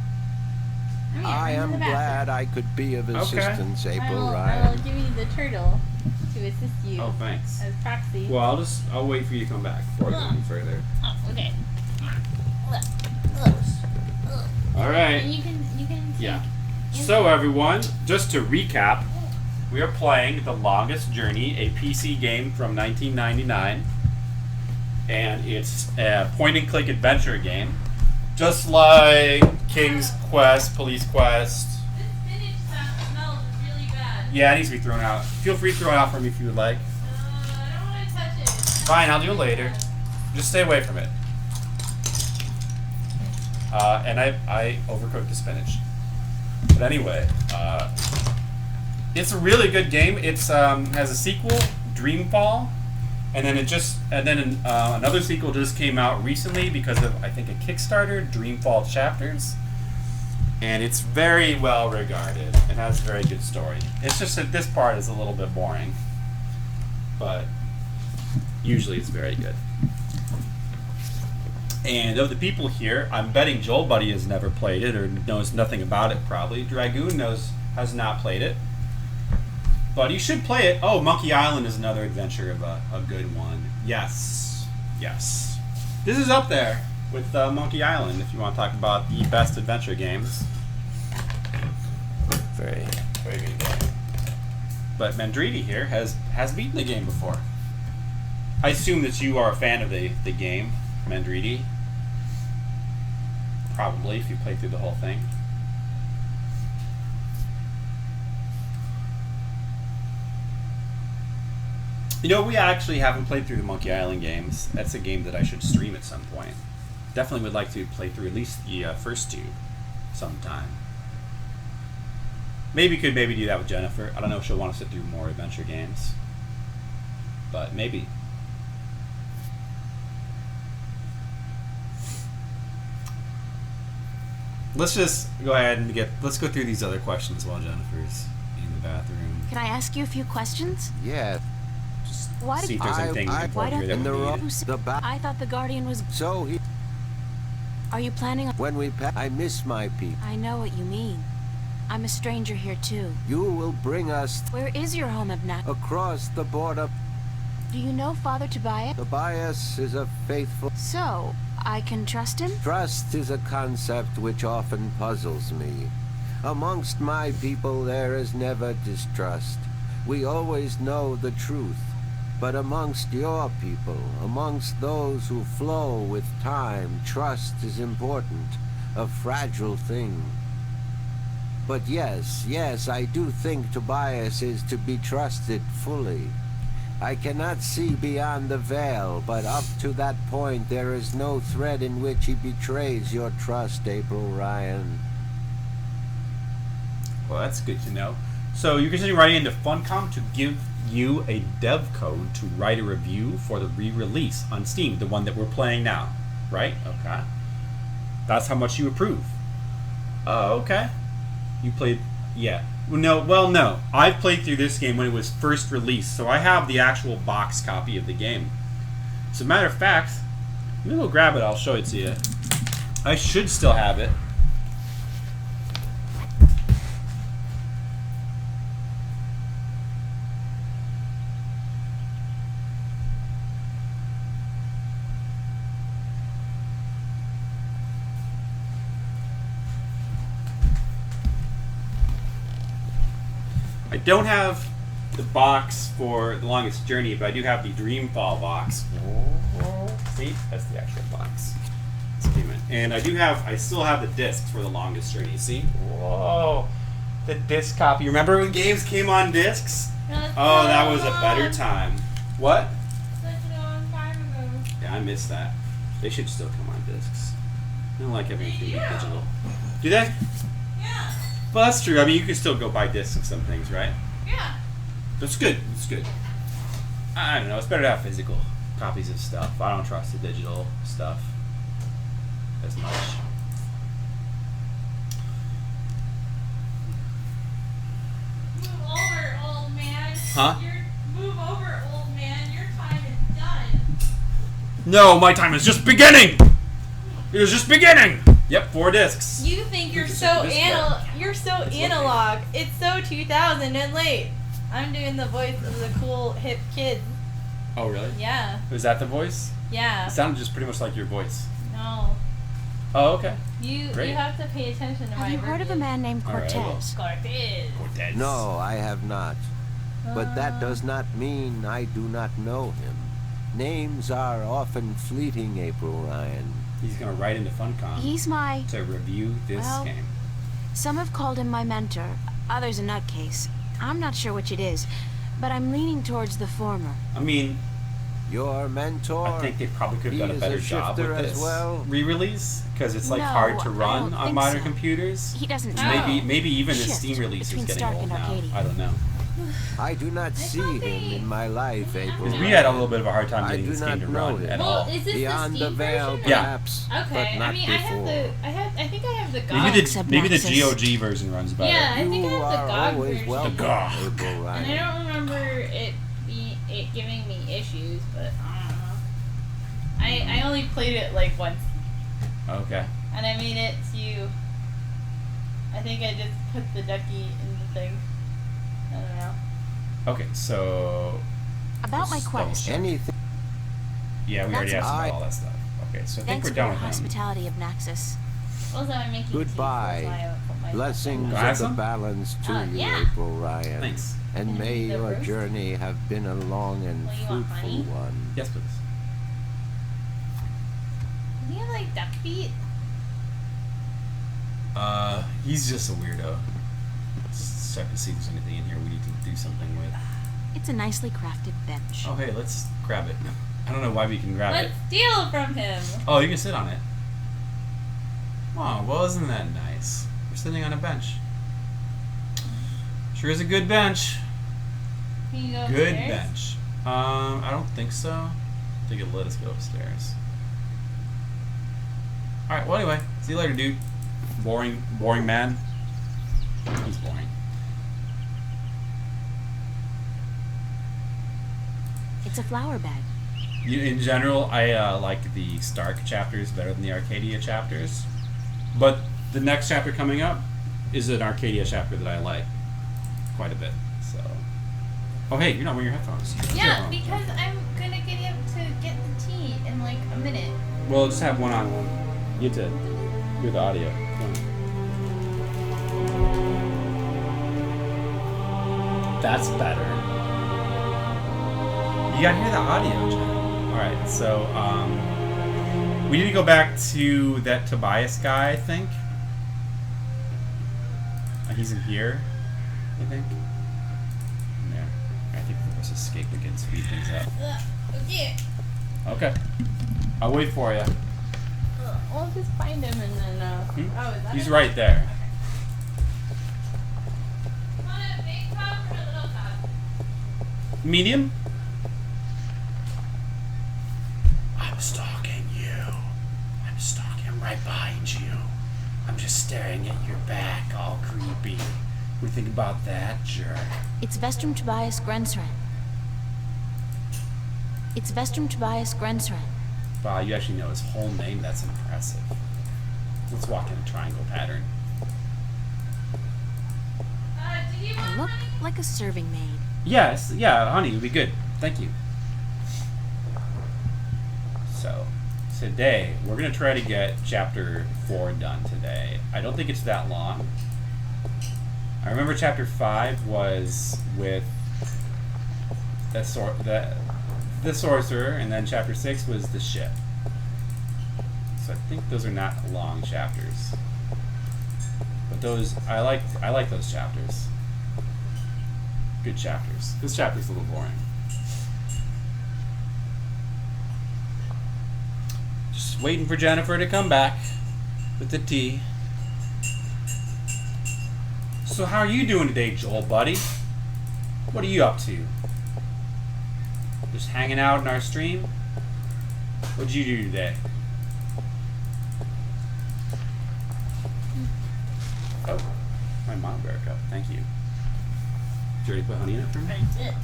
I am glad I could be of assistance, April I'll Ryan. give you the turtle to assist you Oh, thanks. as proxy. Well, I'll wait for you to come back before I go any further. Oh, okay. All right. And you can Yeah. So everyone, just to recap, we are playing The Longest Journey, a PC game from 1999, and it's a point-and-click adventure game, just like King's Quest, Police Quest. This spinach smells really bad. Yeah, it needs to be thrown out. Feel free to throw it out for me if you would like. I don't want to touch it. Fine, I'll do it later. Just stay away from it. And I overcooked the spinach. But anyway, it's a really good game. It's has a sequel, Dreamfall, and then another sequel just came out recently because of I think a Kickstarter, Dreamfall Chapters, and it's very well regarded and has a very good story. It's just that this part is a little bit boring, but usually it's very good. And of the people here, I'm betting Joel Buddy has never played it or knows nothing about it probably. Dragoon has not played it. But you should play it. Oh, Monkey Island is another adventure of a good one. Yes. Yes. This is up there with Monkey Island if you want to talk about the best adventure games. Very, very good game. But Mandridi here has beaten the game before. I assume that you are a fan of the game, Mandridi. Probably, if you play through the whole thing. You know, we actually haven't played through the Monkey Island games. That's a game that I should stream at some point. Definitely would like to play through at least the first two sometime. Maybe could do that with Jennifer. I don't know if she'll want to sit through more adventure games. But maybe. Let's just go ahead and let's go through these other questions while Jennifer's in the bathroom. Can I ask you a few questions? Yeah. Just Why see did if there's anything why important here don't that we need. I thought the Guardian was... So he... Are you planning on... When we I miss my people. I know what you mean. I'm a stranger here too. You will bring us Where is your home, Abnak? across the border. Do you know Father Tobias? Tobias is a faithful... So, I can trust him? Trust is a concept which often puzzles me. Amongst my people there is never distrust. We always know the truth. But amongst your people, amongst those who flow with time, trust is important, a fragile thing. But yes, I do think Tobias is to be trusted fully. I cannot see beyond the veil, but up to that point there is no thread in which he betrays your trust, April Ryan. Well, that's good to know. So you're considering writing into Funcom to give you a dev code to write a review for the re-release on Steam, the one that we're playing now, right? Okay. That's how much you approve. Okay. You played, yeah. No. I've played through this game when it was first released, so I have the actual box copy of the game. As a matter of fact, let me go grab it, I'll show it to you. I should still have it. I don't have the box for The Longest Journey, but I do have the Dreamfall box. See? That's the actual box. And I still have the discs for The Longest Journey. See? Whoa. The disc copy. Remember when games came on discs? Oh, that was a better time. What? Such a long time ago. Yeah, I missed that. They should still come on discs. I don't like everything digital. Do they? Yeah. Well, that's true. I mean, you can still go buy discs of some things, right? Yeah. That's good. It's good. I don't know. It's better to have physical copies of stuff. I don't trust the digital stuff as much. Move over, old man. Huh? Move over, old man. Your time is done. No, my time is just beginning! It was just beginning! Yep, 4 discs. You think you're so analog. It's so 2000 and late. I'm doing the voice of the cool hip kid. Oh, really? Yeah. Was that the voice? Yeah. It sounded just pretty much like your voice. No. Oh, okay. You have to pay attention to my Have you heard of a man named Cortez? Cortez. No, I have not. But that does not mean I do not know him. Names are often fleeting, April Ryan. He's going to write into Funcom. He's my... to review this game. Some have called him my mentor, others a nutcase. I'm not sure which it is, but I'm leaning towards the former. I mean... Your mentor? I think they probably could have done a better job with this re-release, because it's hard to run on modern computers. He doesn't Maybe even the Steam release is getting old now. I don't know. I do not see him in my life, April. We had a little bit of a hard time getting this game to run at all. Is this Beyond the Steam veil, version? perhaps, Okay. but not I think I have the GOG. Maybe the GOG version runs better. Yeah, I think I have the GOG version. Welcome, the GOG. April Ryan. And I don't remember it giving me issues, but I don't know. I only played it like once. Okay. And I made it to... I think I just put the ducky in the thing. I don't know. Okay, so... About my quest. Anything. Yeah, we already asked about all that stuff. Okay, so I think we're done with hospitality of Naxxus. Also, I'm making Goodbye. Blessings of the balance to you, yeah. April Ryan. Thanks. And may your journey have been a long and fruitful one. Yes, please. Do you have like duck feet? He's just a weirdo. Just check to see if there's anything in here we need to do something with. It's a nicely crafted bench. Oh, hey, let's grab it. I don't know why we can grab it. Let's steal from him. Oh, you can sit on it. Oh, well, isn't that nice? We're sitting on a bench. Sure is a good bench. Can you go Good upstairs? bench. I don't think so. I think it'll let us go upstairs. Alright, well, anyway. See you later, dude. Boring man. He's boring. It's a flower bed. In general, I like the Stark chapters better than the Arcadia chapters. But the next chapter coming up is an Arcadia chapter that I like quite a bit. So, oh hey, you're not wearing your headphones. Yeah, because I'm gonna get up to get the tea in like a minute. Well, just have one on one. You get to hear the audio. That's better. You gotta hear the audio, Jen. Alright, so, we need to go back to that Tobias guy, I think. He's in here, I think. Yeah, I think Press escape again, speed things up. Okay. Okay. I'll wait for you. I'll just find him and then. Oh, is that He's it? right there. Okay. Want a big cup or a little cup? Medium? I'm stalking you. I'm stalking right behind you. I'm just staring at your back, all creepy. What do you think about that, jerk? It's Vestrum Tobias Grensren. It's Vestrum Tobias Grensren. Wow, you actually know his whole name. That's impressive. Let's walk in a triangle pattern. Do you I want look honey? like a serving maid. Yes, yeah, honey, would be good. Thank you. So, today, we're going to try to get chapter 4 done today. I don't think it's that long. I remember chapter 5 was with the sorcerer, and then chapter 6 was the ship. So I think those are not long chapters. But those, I like those chapters. Good chapters. This chapter's a little boring. Just waiting for Jennifer to come back with the tea. So how are you doing today, Joel, buddy? What are you up to? Just hanging out in our stream? What'd you do today? Oh, my mom bear cup. Thank you. Did you already put honey in it for me? I did.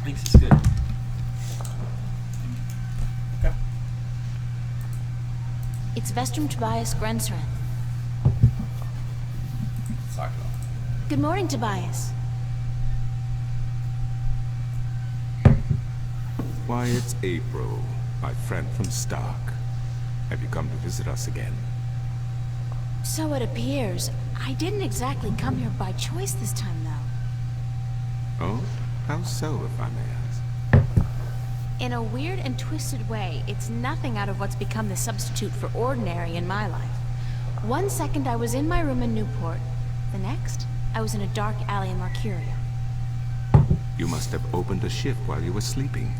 Thanks, it's good. Okay. It's Vestrum Tobias Grensren. Let's talk to him. Good morning, Tobias. Why, it's April, my friend from Stark. Have you come to visit us again? So it appears. I didn't exactly come here by choice this time, though. Oh? How so, if I may ask? In a weird and twisted way, it's nothing out of what's become the substitute for ordinary in my life. One second I was in my room in Newport. The next, I was in a dark alley in Marcuria. You must have opened a shift while you were sleeping.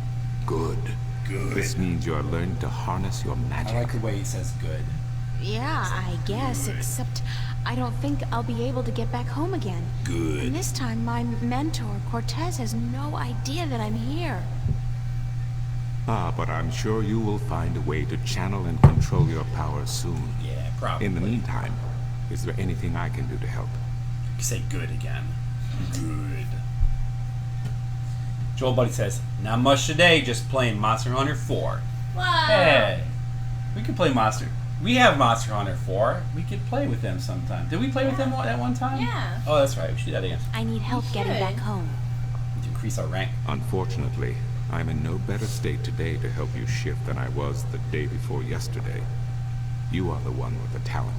Good. Good. This means you are learning to harness your magic. I like the way he says good. Yeah, I guess, except I don't think I'll be able to get back home again. Good. And this time, my mentor, Cortez, has no idea that I'm here. Ah, but I'm sure you will find a way to channel and control your powers soon. Yeah, probably. In the meantime, is there anything I can do to help? You say good again. Good. Joel Buddy says, not much today, just playing Monster Hunter 4. Wow. Hey, we could play Monster. We have Monster Hunter 4. We could play with them sometime. Did we play with them at one time? Yeah. Oh, that's right. We should do that again. I need help getting back home. To increase our rank. Unfortunately, I'm in no better state today to help you shift than I was the day before yesterday. You are the one with the talent,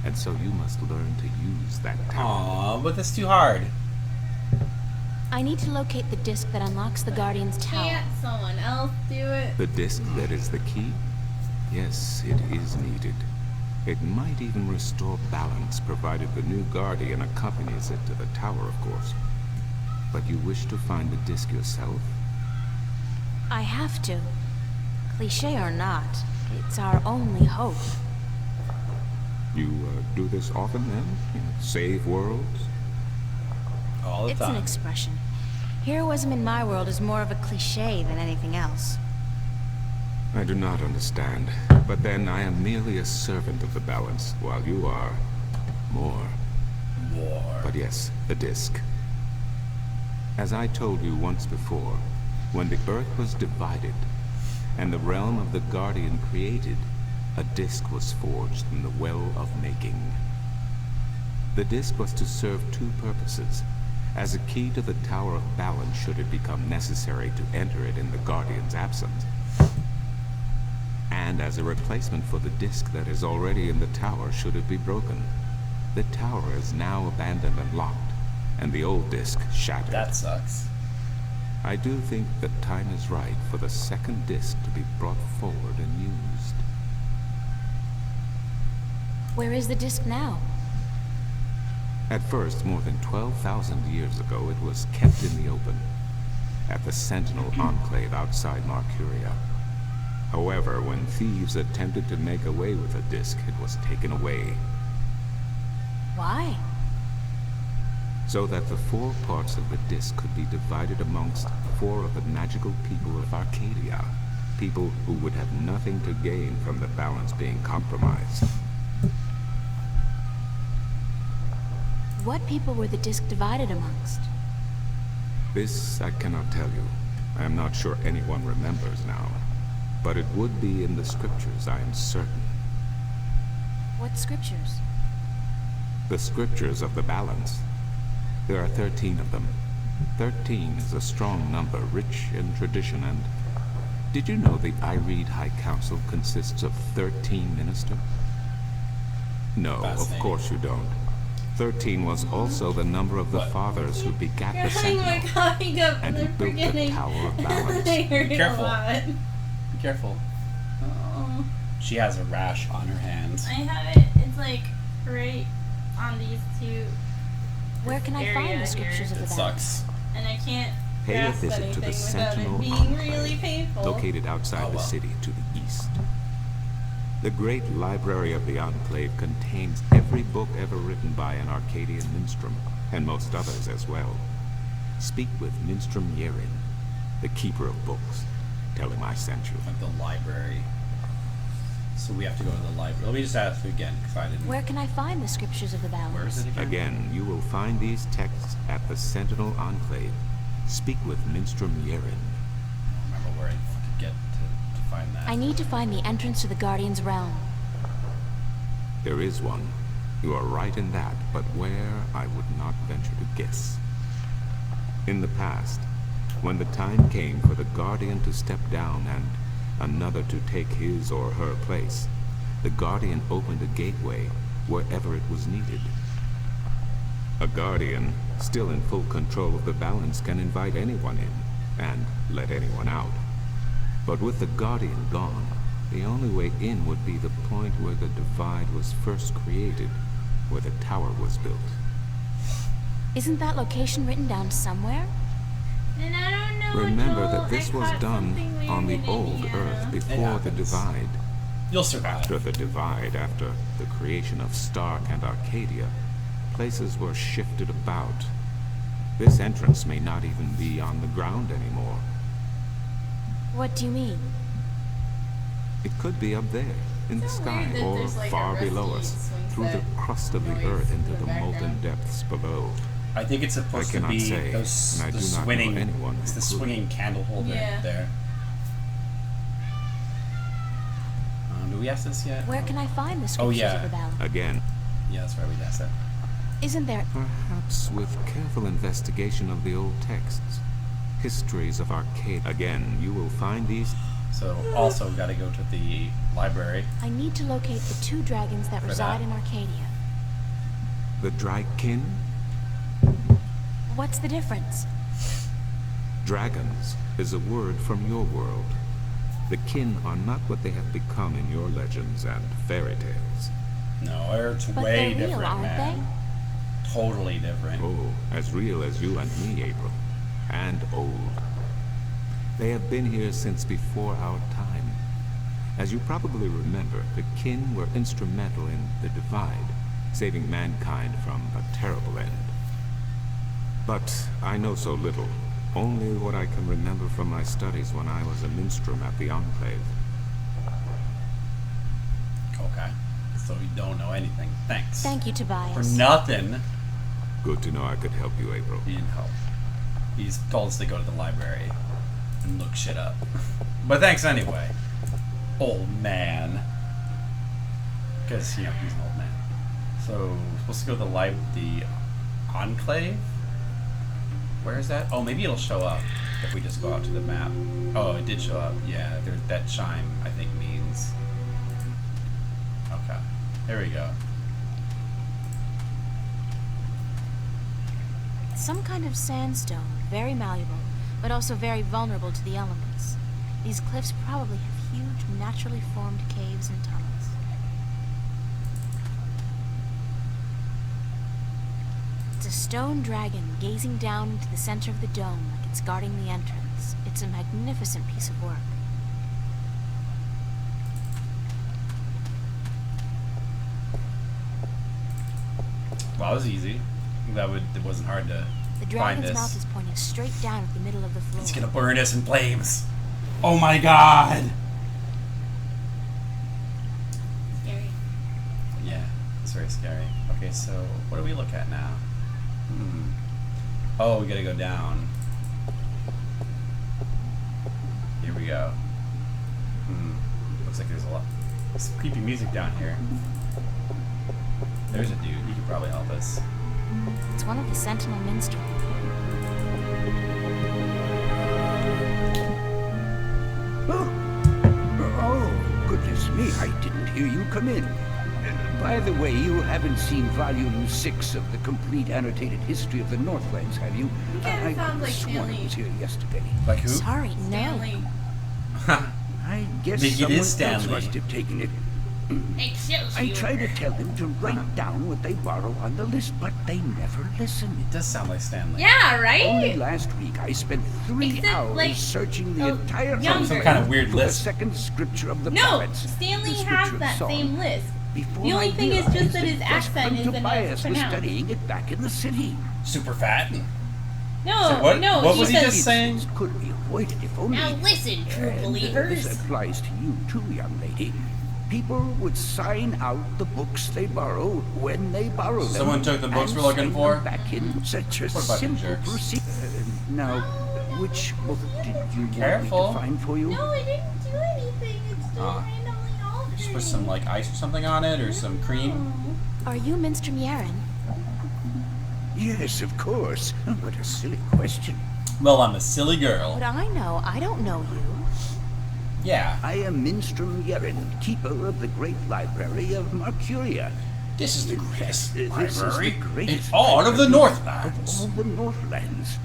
and so you must learn to use that talent. Aw, but that's too hard. I need to locate the disc that unlocks the Guardian's tower. Can't someone else do it? The disc that is the key? Yes, it is needed. It might even restore balance, provided the new Guardian accompanies it to the tower, of course. But you wish to find the disc yourself? I have to. Cliché or not, it's our only hope. You do this often, then? You know, save worlds? All the It's time. an expression. Heroism in my world is more of a cliché than anything else. I do not understand. But then I am merely a servant of the balance, while you are more. War. But yes, the disc. As I told you once before, when the Earth was divided, and the realm of the Guardian created, a disc was forged in the Well of Making. The disc was to serve two purposes, as a key to the Tower of Balance should it become necessary to enter it in the Guardian's absence, and as a replacement for the disc that is already in the tower should it be broken. The tower is now abandoned and locked, and the old disc shattered. That sucks. I do think the time is right for the second disc to be brought forward and used. Where is the disc now? At first, more than 12,000 years ago, it was kept in the open, at the Sentinel Enclave outside Marcuria. However, when thieves attempted to make away with the disc, it was taken away. Why? So that the 4 parts of the disc could be divided amongst 4 of the magical people of Arcadia. People who would have nothing to gain from the balance being compromised. What people were the disc divided amongst? This I cannot tell you. I am not sure anyone remembers now. But it would be in the scriptures, I am certain. What scriptures? The scriptures of the balance. There are 13 of them. 13 is a strong number, rich in tradition, and... Did you know the Ireed High Council consists of 13 ministers? No, of course you don't. 13 was also the number of the fathers who begat the Sentinel, and who built the Tower of Balance. Be careful. Be careful. Oh. She has a rash on her hands. I have it. It's like right on these 2. Where can I find the scriptures of the balance? Sucks. And I can't Pay a grasp visit to the anything Sentinel without it being Enclave, really painful. located outside the city to the east. The great library of the Enclave contains every book ever written by an Arcadian minstrel, and most others as well. Speak with Minstrom Yerin, the keeper of books. Tell him I sent you. At the library. So we have to go to the library. Let me just ask you again, because I didn't... Where can I find the scriptures of the balance? Where is it again? Again, you will find these texts at the Sentinel Enclave. Speak with Minstrom Yerin. I don't remember where I could get to find that. I need to find the entrance to the Guardian's realm. There is one. You are right in that, but where, I would not venture to guess. In the past, when the time came for the Guardian to step down and another to take his or her place, the Guardian opened a gateway wherever it was needed. A Guardian, still in full control of the balance, can invite anyone in and let anyone out. But with the Guardian gone, the only way in would be the point where the divide was first created, where the tower was built. Isn't that location written down somewhere? And I don't know. Remember that this was done on the old Earth before the divide. You'll survive. After the divide, after the creation of Stark and Arcadia, places were shifted about. This entrance may not even be on the ground anymore. What do you mean? It could be up there, in the sky, or like far below us, through the crust of the Earth into the molten depths below. I think it's supposed to be those and I the do not swinging, know anyone it's the who could. swinging candle holder there. Do we ask this yet? Where can I find the scriptures of the balance? Again. Yeah, that's right, we asked that. Isn't there... Perhaps with careful investigation of the old texts, histories of Arcadia. Again, you will find these... So, also got to go to the library. I need to locate the 2 dragons that reside in Arcadia. The Dragon? What's the difference? Dragons is a word from your world. The kin are not what they have become in your legends and fairy tales. No, it's But way they're real, different, aren't man. Totally different. Oh, as real as you and me, April. And old. They have been here since before our time. As you probably remember, the kin were instrumental in the divide, saving mankind from a terrible end. But I know so little. Only what I can remember from my studies when I was a minstrel at the Enclave. Okay. So you don't know anything. Thanks. Thank you, Tobias. For nothing. Good to know I could help you, April. He didn't help. He's told us to go to the library and look shit up. But thanks anyway. Old man. Because, you know, he's an old man. So, supposed to go to the Enclave? Where is that? Oh, maybe it'll show up if we just go out to the map. Oh, it did show up. Yeah, that chime, I think, means... Okay. There we go. Some kind of sandstone, very malleable, but also very vulnerable to the elements. These cliffs probably have huge, naturally formed caves and tunnels. It's a stone dragon gazing down into the center of the dome like it's guarding the entrance. It's a magnificent piece of work. Well, that was easy. It wasn't hard to The dragon's mouth is pointing straight down at the middle of the floor. It's gonna burn us in flames. Oh my god! Scary. Yeah, it's very scary. Okay, so what do we look at now? Oh, we gotta go down. Here we go. Looks like there's a lot. Some creepy music down here. There's a dude. He could probably help us. It's one of the Sentinel minstrels. Oh, goodness me, I didn't hear you come in. By the way, you haven't seen Volume 6 of the complete annotated history of the Northlands, have you? It sounds like sworn Stanley. I was here yesterday. Like who? Sorry, no. Stanley. I guess Maybe it someone is Stanley. else must have taken it. I try to tell them to write down what they borrow on the list, but they never listen. It does sound like Stanley. Yeah, right? Only last week I spent 3 Except, hours like, searching the entire younger. Some kind of weird for list. the second scripture of the No, prophets. Stanley the has scripture of that song. same list. Before The only I thing is realized just that his accent Vestrum isn't as Tobias was pronounced. studying it back in the city. Super fat. No, So what- no, what he was he says, just saying? It could be avoided if only. Now listen, true And, believers. this applies to you too, young lady. People would sign out the books they borrow when they borrow them. Someone took the books and we're looking sign for? them back in such a What about them simple jerks? procedure. Now, which book did you Careful. want me to find for you? No, I didn't do anything. It's just randomly altered. Just put some like ice or something on it, or some cream. Are you Minstrom Yeren? Yes, of course. What a silly question. Well, I'm a silly girl. But I know, I don't know you. Yeah. I am Minstrom Yeren, keeper of the great library of Mercuria. This is the greatest This is the library in greatest all of the library Northlands. Of all the Northlands.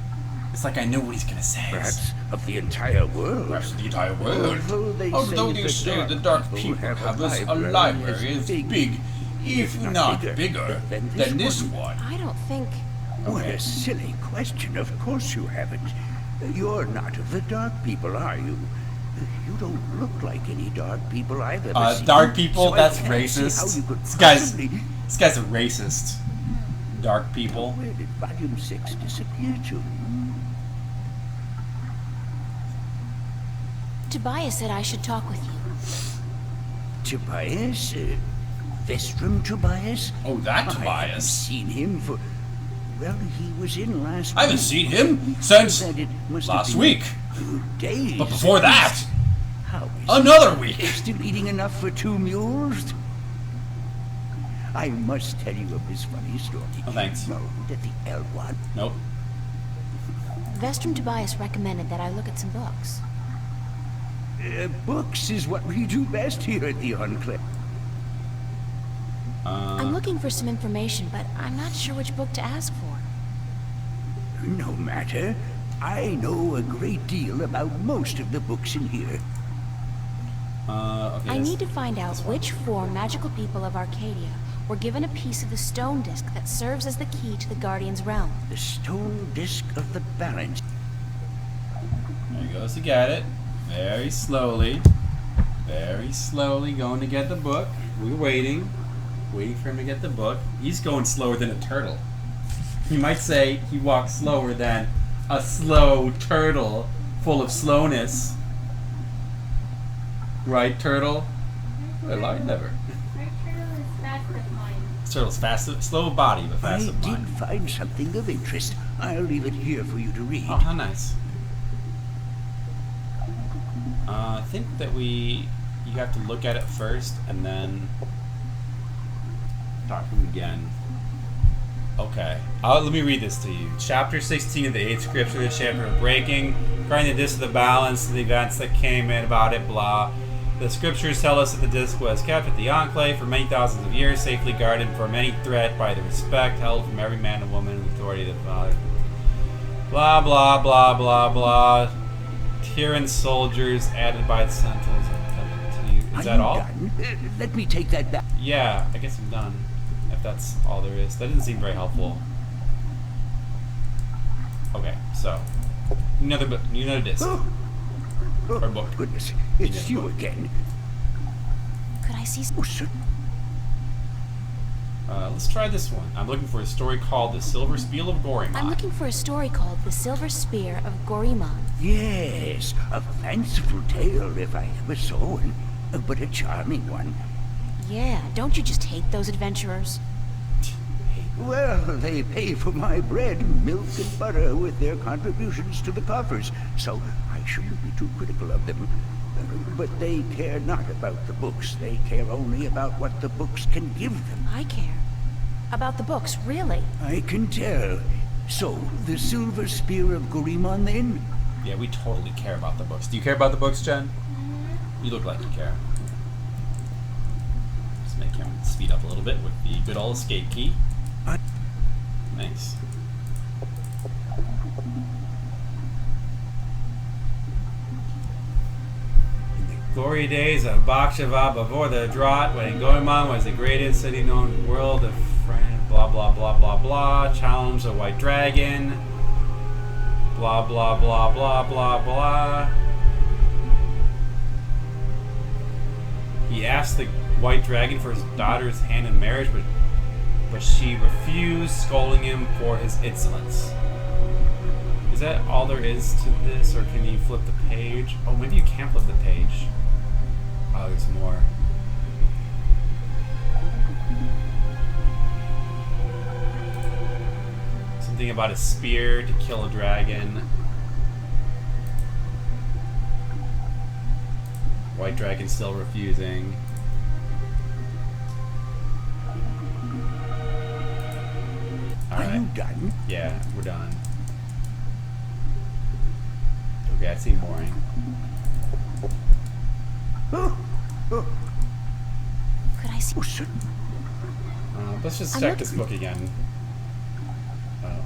It's like I know what he's gonna say. Perhaps of the entire world. Perhaps the entire world. Although they say the dark people have a library as big, if not bigger, than this one. I don't think... What a silly question. Of course you haven't. You're not of the dark people, are you? You don't look like any dark people I've ever seen. Dark people? So That's I can't see racist. how you could This guy's a racist. Dark people. Where did Volume 6 disappear to? Tobias said I should talk with you. Tobias? Vestrum Tobias? Oh, that I haven't Tobias. seen him for... Well, he was in last I haven't week. seen him since That it must have last been week. 2 days. But before that, How is another week. Still eating enough for 2 mules? I must tell you of this funny story. Oh, thanks. No, that the L1. Nope. Vestrum Tobias recommended that I look at some books. Books is what we do best here at the Enclave. I'm looking for some information, but I'm not sure which book to ask for. No matter. I know a great deal about most of the books in here. Okay. I need to find out which 4 magical people of Arcadia were given a piece of the stone disc that serves as the key to the Guardian's realm. The stone disc of the balance. There he goes to get it. Very slowly. Very slowly going to get the book. We're waiting. Waiting for him to get the book. He's going slower than a turtle. You might say he walks slower than a slow turtle full of slowness. Right, turtle? Well, I never. My turtle is fast as mine. This turtle's fast, slow of body, but I fast of did mind. find something of interest. I'll leave it here for you to read. Oh, how nice. I think that you have to look at it first and then talk to him again. Okay. Let me read this to you. Chapter 16 of the 8th scripture, the chapter of breaking, finding the disc of the balance, the events that came in about it, blah. The scriptures tell us that the disc was kept at the Enclave for many thousands of years, safely guarded from any threat by the respect held from every man and woman in the authority of the Father. Blah, blah, blah, blah, blah. Tyrann soldiers added by the Sentinels. Is that all? Done? Let me take that back. Yeah, I guess I'm done. If that's all there is. That didn't seem very helpful. So, another disc. Or book. Goodness, it's you again. Could I see? Let's try this one. I'm looking for a story called The Silver Spear of Gorimon. I'm looking for a story called The Silver Spear of Gorimon. Yes, a fanciful tale, if I ever saw one, but a charming one. Yeah, don't you just hate those adventurers? Well, they pay for my bread, milk, and butter with their contributions to the coffers, so I shouldn't be too critical of them. But they care not about the books. They care only about what the books can give them. I care. About the books, really? I can tell. So, the Silver Spear of Gorimon, then? Yeah, we totally care about the books. Do you care about the books, Jen? You look like you care. Just make him speed up a little bit with the good old escape key. Nice. Glory days of Bakshava before the drought, when Goemon was the greatest city known in the world, of friend, blah blah blah blah blah, challenge the white dragon, blah blah blah blah blah blah. He asked the white dragon for his daughter's hand in marriage, but she refused, scolding him for his insolence. Is that all there is to this, or can you flip the page? Oh, maybe you can flip the page. Oh, there's more. Something about a spear to kill a dragon. White dragon still refusing. Are you done? Yeah, we're done. Okay, that seemed boring. Could I see? Let's just check this book again. Oh.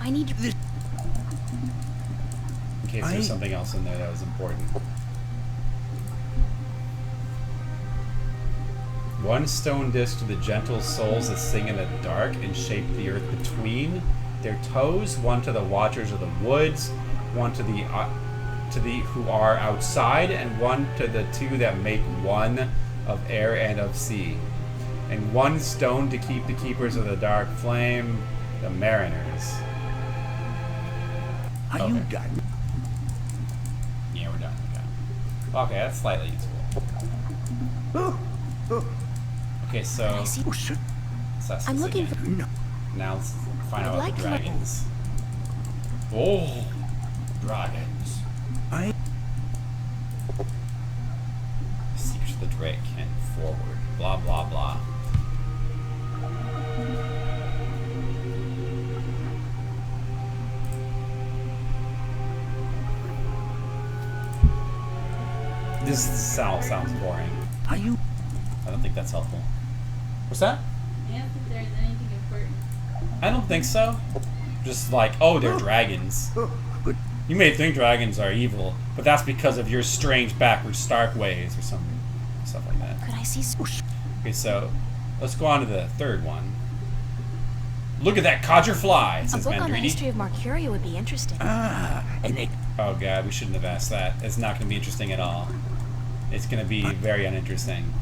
I need to. In case there's something else in there that was important. One stone disc to the gentle souls that sing in the dark and shape the earth between their toes. One to the watchers of the woods. One to the who are outside, and one to the two that make one of air and of sea. And one stone to keep the keepers of the dark flame, the mariners. Are you done? Yeah, we're done. Okay, that's slightly useful. Okay, so I'm looking for. Now let's find out about the dragons. Oh, dragons. Siege the Drake and forward. Blah blah blah. This sounds boring. Are you? I don't think that's helpful. What's that? I don't think there's anything important. I don't think so. Just like, oh, they're dragons. You may think dragons are evil, but that's because of your strange backwards Stark ways or some stuff like that. Could I see? Okay, so let's go on to the third one. Look at that codger fly, says A book Mandrini. on the history of Marcuria would be interesting. Oh god, we shouldn't have asked that. It's not going to be interesting at all. It's going to be very uninteresting.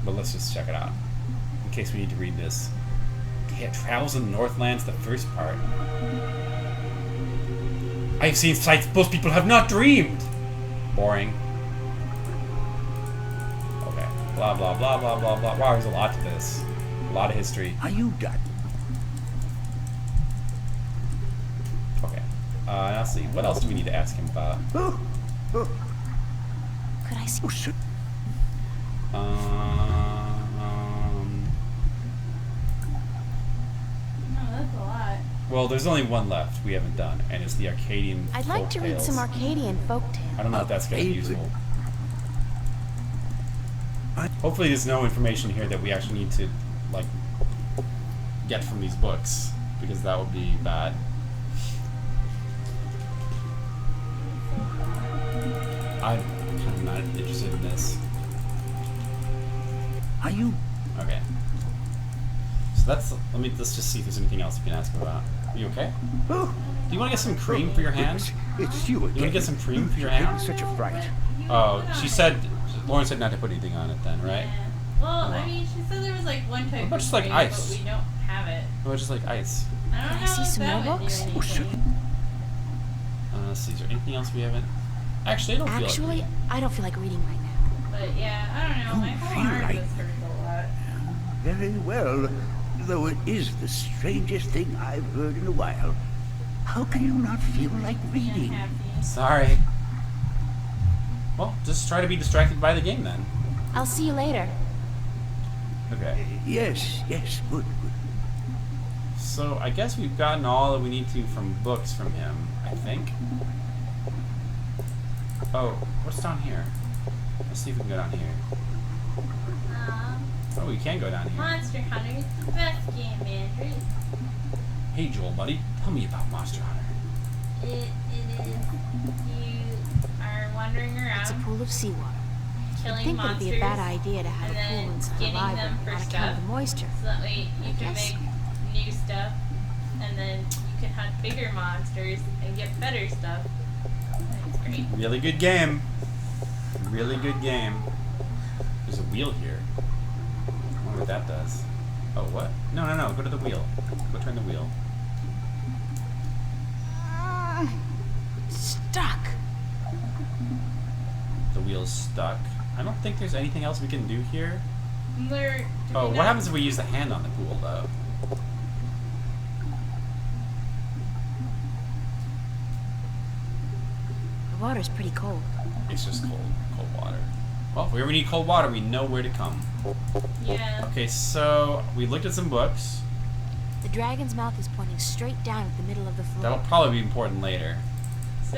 But let's just check it out, in case we need to read this. Okay, it travels in the Northlands, the first part. I've seen sights most people have not dreamed. Boring. Okay. Blah, blah, blah, blah, blah, blah. Wow, there's a lot to this. A lot of history. Are you done? Okay. Now let's see. What else do we need to ask him about? Could I see? Well, there's only one left we haven't done, and it's the Arcadian I'd like to read some Arcadian folk tales. I don't know if that's going to be useful. Hopefully there's no information here that we actually need to, like, get from these books, because that would be bad. I'm kind of not interested in this. Are you? Okay. So let's just see if there's anything else we can ask about. Are you okay? Oh. Do you want to get some cream for your hand? It's you again. You want to get some cream for your hand? Such a fright. Oh, Lauren said not to put anything on it then, right? Yeah. Well, I mean, she said there was like one type of just like cream, ice. but we don't have it. Oh, it's just like ice. I don't know. Can I see some more books? Let's see, is there anything else we haven't? Actually, I don't feel like I don't feel like reading right now. But yeah, I don't know. My whole arm just hurts a lot. Very well, though it is the strangest thing I've heard in a while. How can you not feel like reading? Sorry. Well, just try to be distracted by the game then. I'll see you later. Okay. Yes, good. So, I guess we've gotten all that we need to from books from him, I think. Oh, what's down here? Let's see if we can go down here. Oh, we can go down here. Monster Hunter is the best game, Andrew. Hey, Joel, buddy. Tell me about Monster Hunter. It is. You are wandering around. It's a pool of seawater. Killing I think monsters. It would be a bad idea to have a pool inside a library on account of the moisture. So that way you can make new stuff, and then you can hunt bigger monsters and get better stuff. It's great. Really good game. Really good game. There's a wheel here. I wonder what that does. Oh, what? No. Go to the wheel. Go turn the wheel. Stuck. The wheel's stuck. I don't think there's anything else we can do here. Oh, what happens if we use the hand on the pool, though? The water's pretty cold. It's just cold water. Well, if we ever need cold water, we know where to come. Yeah. Okay, so we looked at some books. The dragon's mouth is pointing straight down at the middle of the floor. That'll probably be important later. So,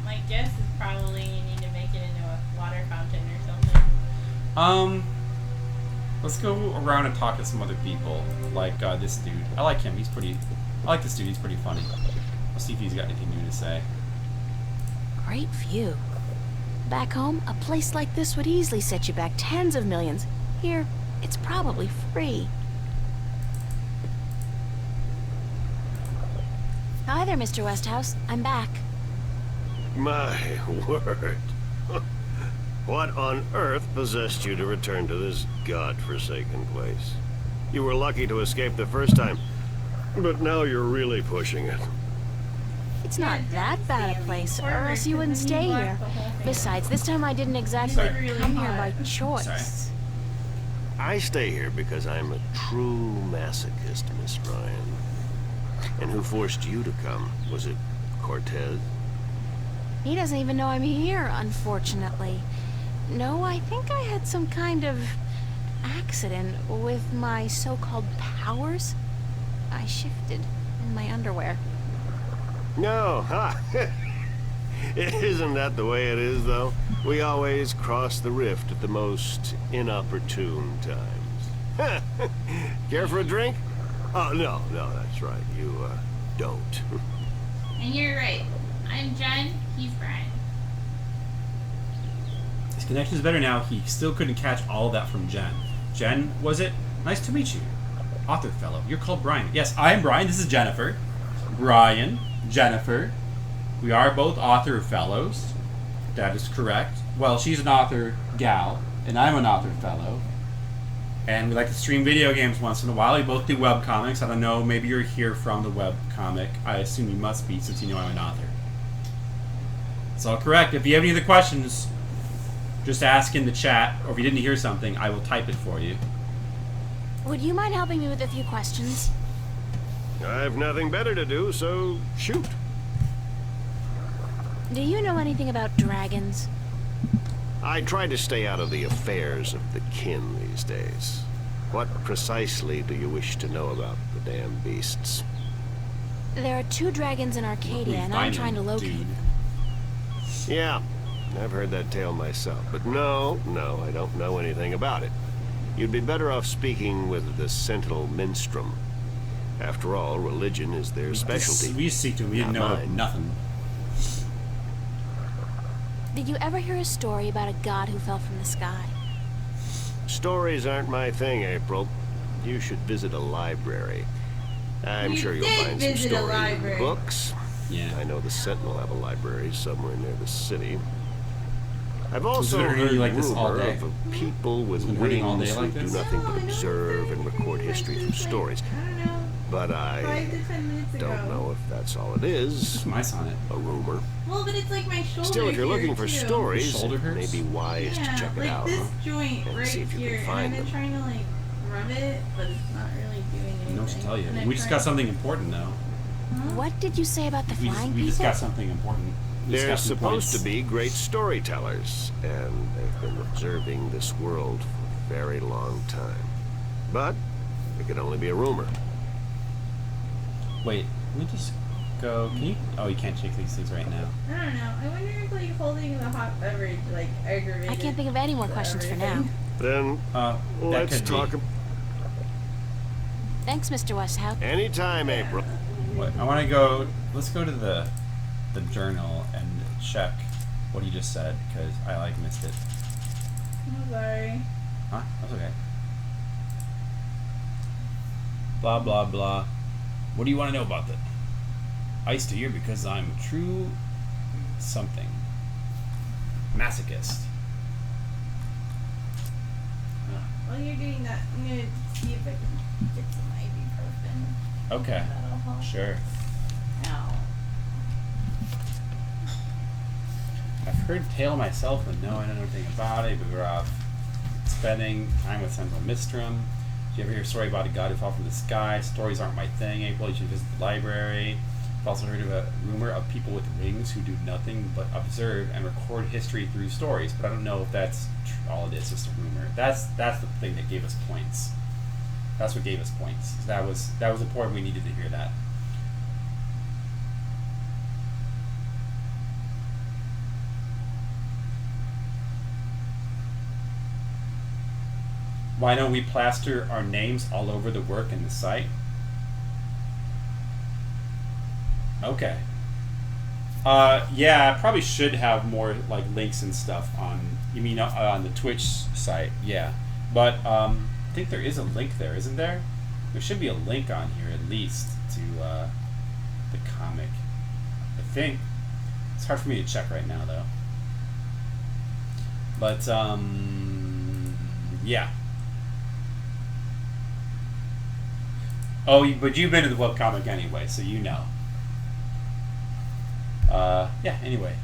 my guess is probably you need to make it into a water fountain or something. Let's go around and talk to some other people, like this dude. I like him. I like this dude. He's pretty funny. Let's see if he's got anything new to say. Great view. Back home, a place like this would easily set you back tens of millions. Here, it's probably free. Hi there, Mr. Westhouse. I'm back. My word. What on earth possessed you to return to this godforsaken place? You were lucky to escape the first time, but now you're really pushing it. It's not that bad a place, or else you wouldn't stay here. Besides, this time I didn't exactly come here by choice. I stay here because I'm a true masochist, Miss Ryan. And who forced you to come? Was it Cortez? He doesn't even know I'm here, unfortunately. No, I think I had some kind of accident with my so-called powers. I shifted in my underwear. No, huh? Isn't that the way it is, though? We always cross the rift at the most inopportune times. Care for a drink? Oh, no, that's right. You, don't. And you're right. I'm Jen, he's Brian. His connection is better now. He still couldn't catch all of that from Jen. Jen, was it? Nice to meet you. Author fellow. You're called Brian. Yes, I am Brian. This is Jennifer. Brian, Jennifer. We are both author fellows. That is correct. Well, she's an author gal, and I'm an author fellow. And we like to stream video games once in a while. We both do webcomics. I don't know, maybe you're here from the webcomic. I assume you must be, since you know I'm an author. It's all correct. If you have any other questions, just ask in the chat, or if you didn't hear something, I will type it for you. Would you mind helping me with a few questions? I have nothing better to do, so shoot. Do you know anything about dragons? I try to stay out of the affairs of the kin these days. What precisely do you wish to know about the damn beasts? There are 2 dragons in Arcadia, and I'm trying to locate them. Yeah, I've heard that tale myself, but no, I don't know anything about it. You'd be better off speaking with the Sentinel Minstrom. After all, religion is their specialty. We seek to, we didn't know nothing. Did you ever hear a story about a god who fell from the sky? Stories aren't my thing, April. you should visit a library. I'm sure you'll find some story books. Yeah. I know the Sentinel have a library somewhere near the city. I've also heard like rumor of people with wings who do nothing but observe and record history through stories. But I don't know if that's all it is. It's my sonnet. A rumor. Well, but it's like my shoulder. Still, if you're looking for stories, it may be wise to check it out. This joint and right see if you here, can find and I've been trying to like rub it, but it's not really doing anything. No, she'll tell you. We just got something important though. What did you say about the flying people? We just got something important. They're supposed to be great storytellers, and they've been observing this world for a very long time. But it could only be a rumor. Wait, let me just go. Can you? Oh, you can't check these things right now. I don't know. I wonder if like holding the hot beverage like aggravated. I can't think of any more questions for now. Then let's talk. Thanks, Mr. Westhout. Anytime, April. Wait, I want to go. Let's go to the journal and check what he just said because I missed it. I'm sorry. Huh? That's okay. Blah blah blah. What do you want to know about that? I used to hear because I'm true something. Masochist. While you're doing that, I'm gonna see if I can get some ibuprofen. Okay. That'll help. Sure. Ow. I've heard tale myself, but no, I don't know anything about it. We were off spending time with Senator Mistrum. Did you ever hear a story about a god who fell from the sky? Stories aren't my thing, April. You should visit the library. I've also heard of a rumor of people with wings who do nothing but observe and record history through stories, but I don't know if that's all it is, just a rumor. That's the thing that gave us points. That's what gave us points. That was important. We needed to hear that. Why don't we plaster our names all over the work and the site? Okay. Yeah, I probably should have more like links and stuff on. You mean on the Twitch site? Yeah, but I think there is a link there, isn't there? There should be a link on here at least to the comic. I think it's hard for me to check right now though. But yeah. Oh, but you've been to the webcomic anyway, so you know. Yeah, anyway.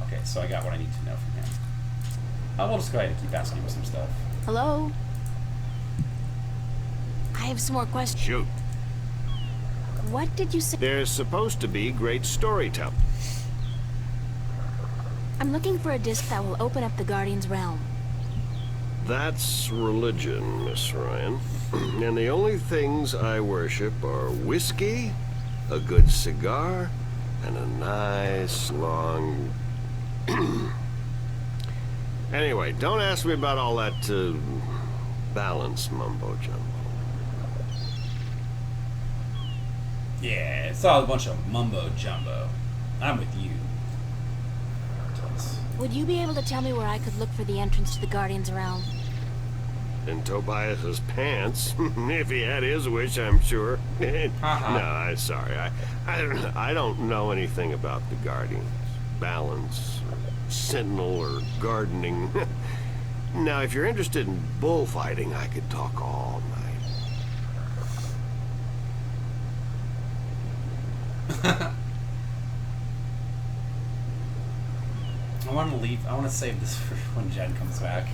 Okay, so I got what I need to know from him. We'll just go ahead and keep asking him some stuff. Hello? I have some more questions. Shoot. What did you say? There's supposed to be great storytelling. I'm looking for a disc that will open up the Guardian's realm. That's religion, Miss Ryan. And the only things I worship are whiskey, a good cigar, and a nice long... Anyway, don't ask me about all that balance mumbo-jumbo. Yeah, it's all a bunch of mumbo-jumbo. I'm with you. Would you be able to tell me where I could look for the entrance to the Guardian's realm? In Tobias's pants, if he had his wish, I'm sure. No, I'm sorry. I don't know anything about the Guardians, balance, Sentinel, or gardening. Now, if you're interested in bullfighting, I could talk all night. I want to leave. I want to save this for when Jen comes back.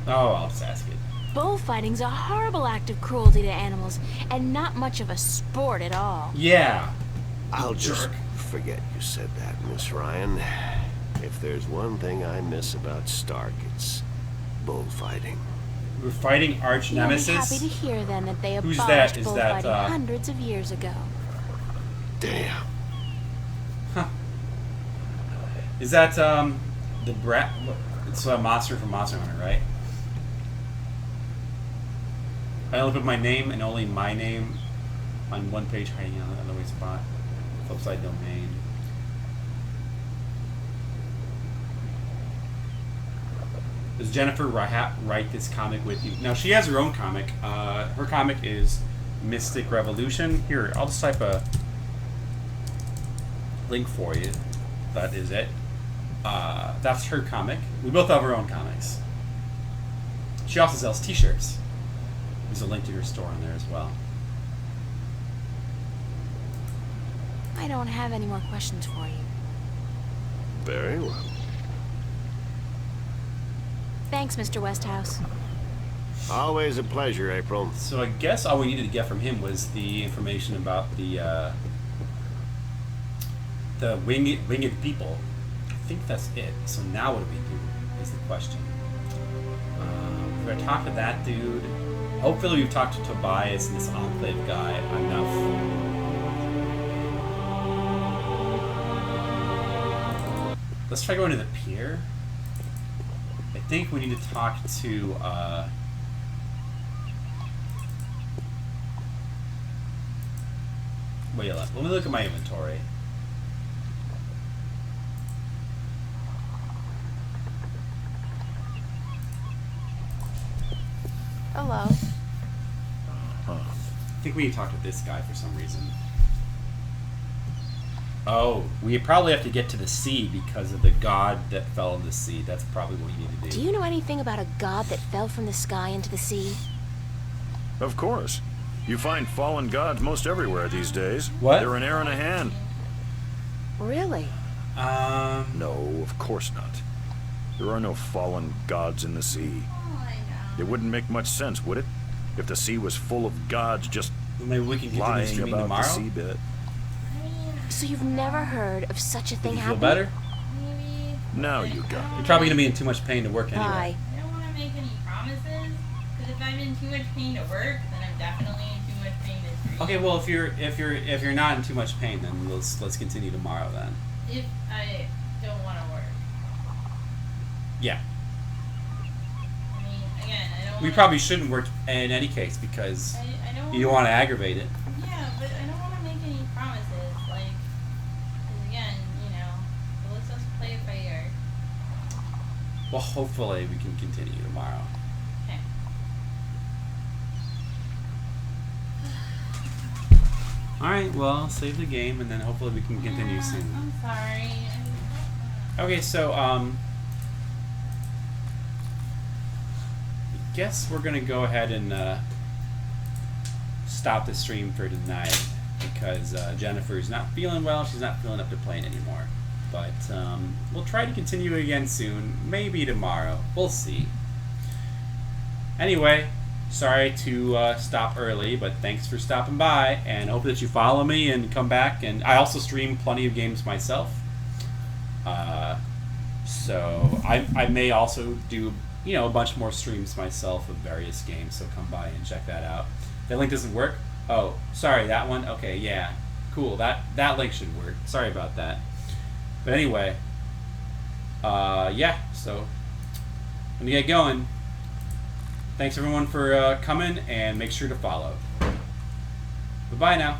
Oh, I'll just ask it. Bullfighting's a horrible act of cruelty to animals, and not much of a sport at all. Yeah. I'll just forget you said that, Miss Ryan. If there's one thing I miss about Stark, it's bullfighting. We're fighting arch nemesis. You'll be happy to hear then that they abolished bullfighting hundreds of years ago. Damn. Huh. Is that the brat? It's a monster from Monster Hunter, right? I only put my name and only my name on one page hiding on another spot. Flipside domain. Does Jennifer write this comic with you? Now, she has her own comic. Her comic is Mystic Revolution. Here, I'll just type a link for you. That is it. That's her comic. We both have our own comics. She also sells t-shirts. There's a link to her store on there as well. I don't have any more questions for you. Very well. Thanks, Mr. Westhouse. Always a pleasure, April. So I guess all we needed to get from him was the information about the winged people. I think that's it. So now what do we do is the question. We're going to talk to that dude. Hopefully we've talked to Tobias and this Enclave guy enough. Let's try going to the pier. I think we need to talk to, wait, let me look at my inventory. Hello. I think we need to talk to this guy for some reason. Oh, we probably have to get to the sea because of the god that fell in the sea. That's probably what we need to do. Do you know anything about a god that fell from the sky into the sea? Of course. You find fallen gods most everywhere these days. What? They're an air and a hand. Really? No, of course not. There are no fallen gods in the sea. It wouldn't make much sense, would it? If the sea was full of gods just maybe we can lying streaming about tomorrow? the seabed. So you've never heard of such a thing Feel happening? better? Now you got it. You're probably going to be in too much pain to work anyway. Bye. I don't want to make any promises, because if I'm in too much pain to work, then I'm definitely in too much pain to stream. Okay, well if you're not in too much pain, then let's continue tomorrow then. If I don't want to work. Yeah. I mean, again, I don't. We probably shouldn't work in any case because I don't you don't want to aggravate it. Yeah, but I don't want to make any promises. Like, 'cause again, you know, let's just play it by ear. Well, hopefully we can continue tomorrow. Okay. Alright, well, save the game and then hopefully we can continue soon. I'm sorry. Okay, so, I guess we're gonna go ahead and, stop the stream for tonight because, Jennifer's not feeling well, she's not feeling up to playing anymore. But, we'll try to continue again soon, maybe tomorrow, we'll see. Anyway, sorry to stop early, but thanks for stopping by, and hope that you follow me and come back. And I also stream plenty of games myself, so I may also do a bunch more streams myself of various games. So come by and check that out. That link doesn't work. Oh, sorry, that one. Okay, yeah, cool. That link should work. Sorry about that. But anyway, yeah. So I'm gonna get going. Thanks everyone for coming, and make sure to follow. Bye-bye now.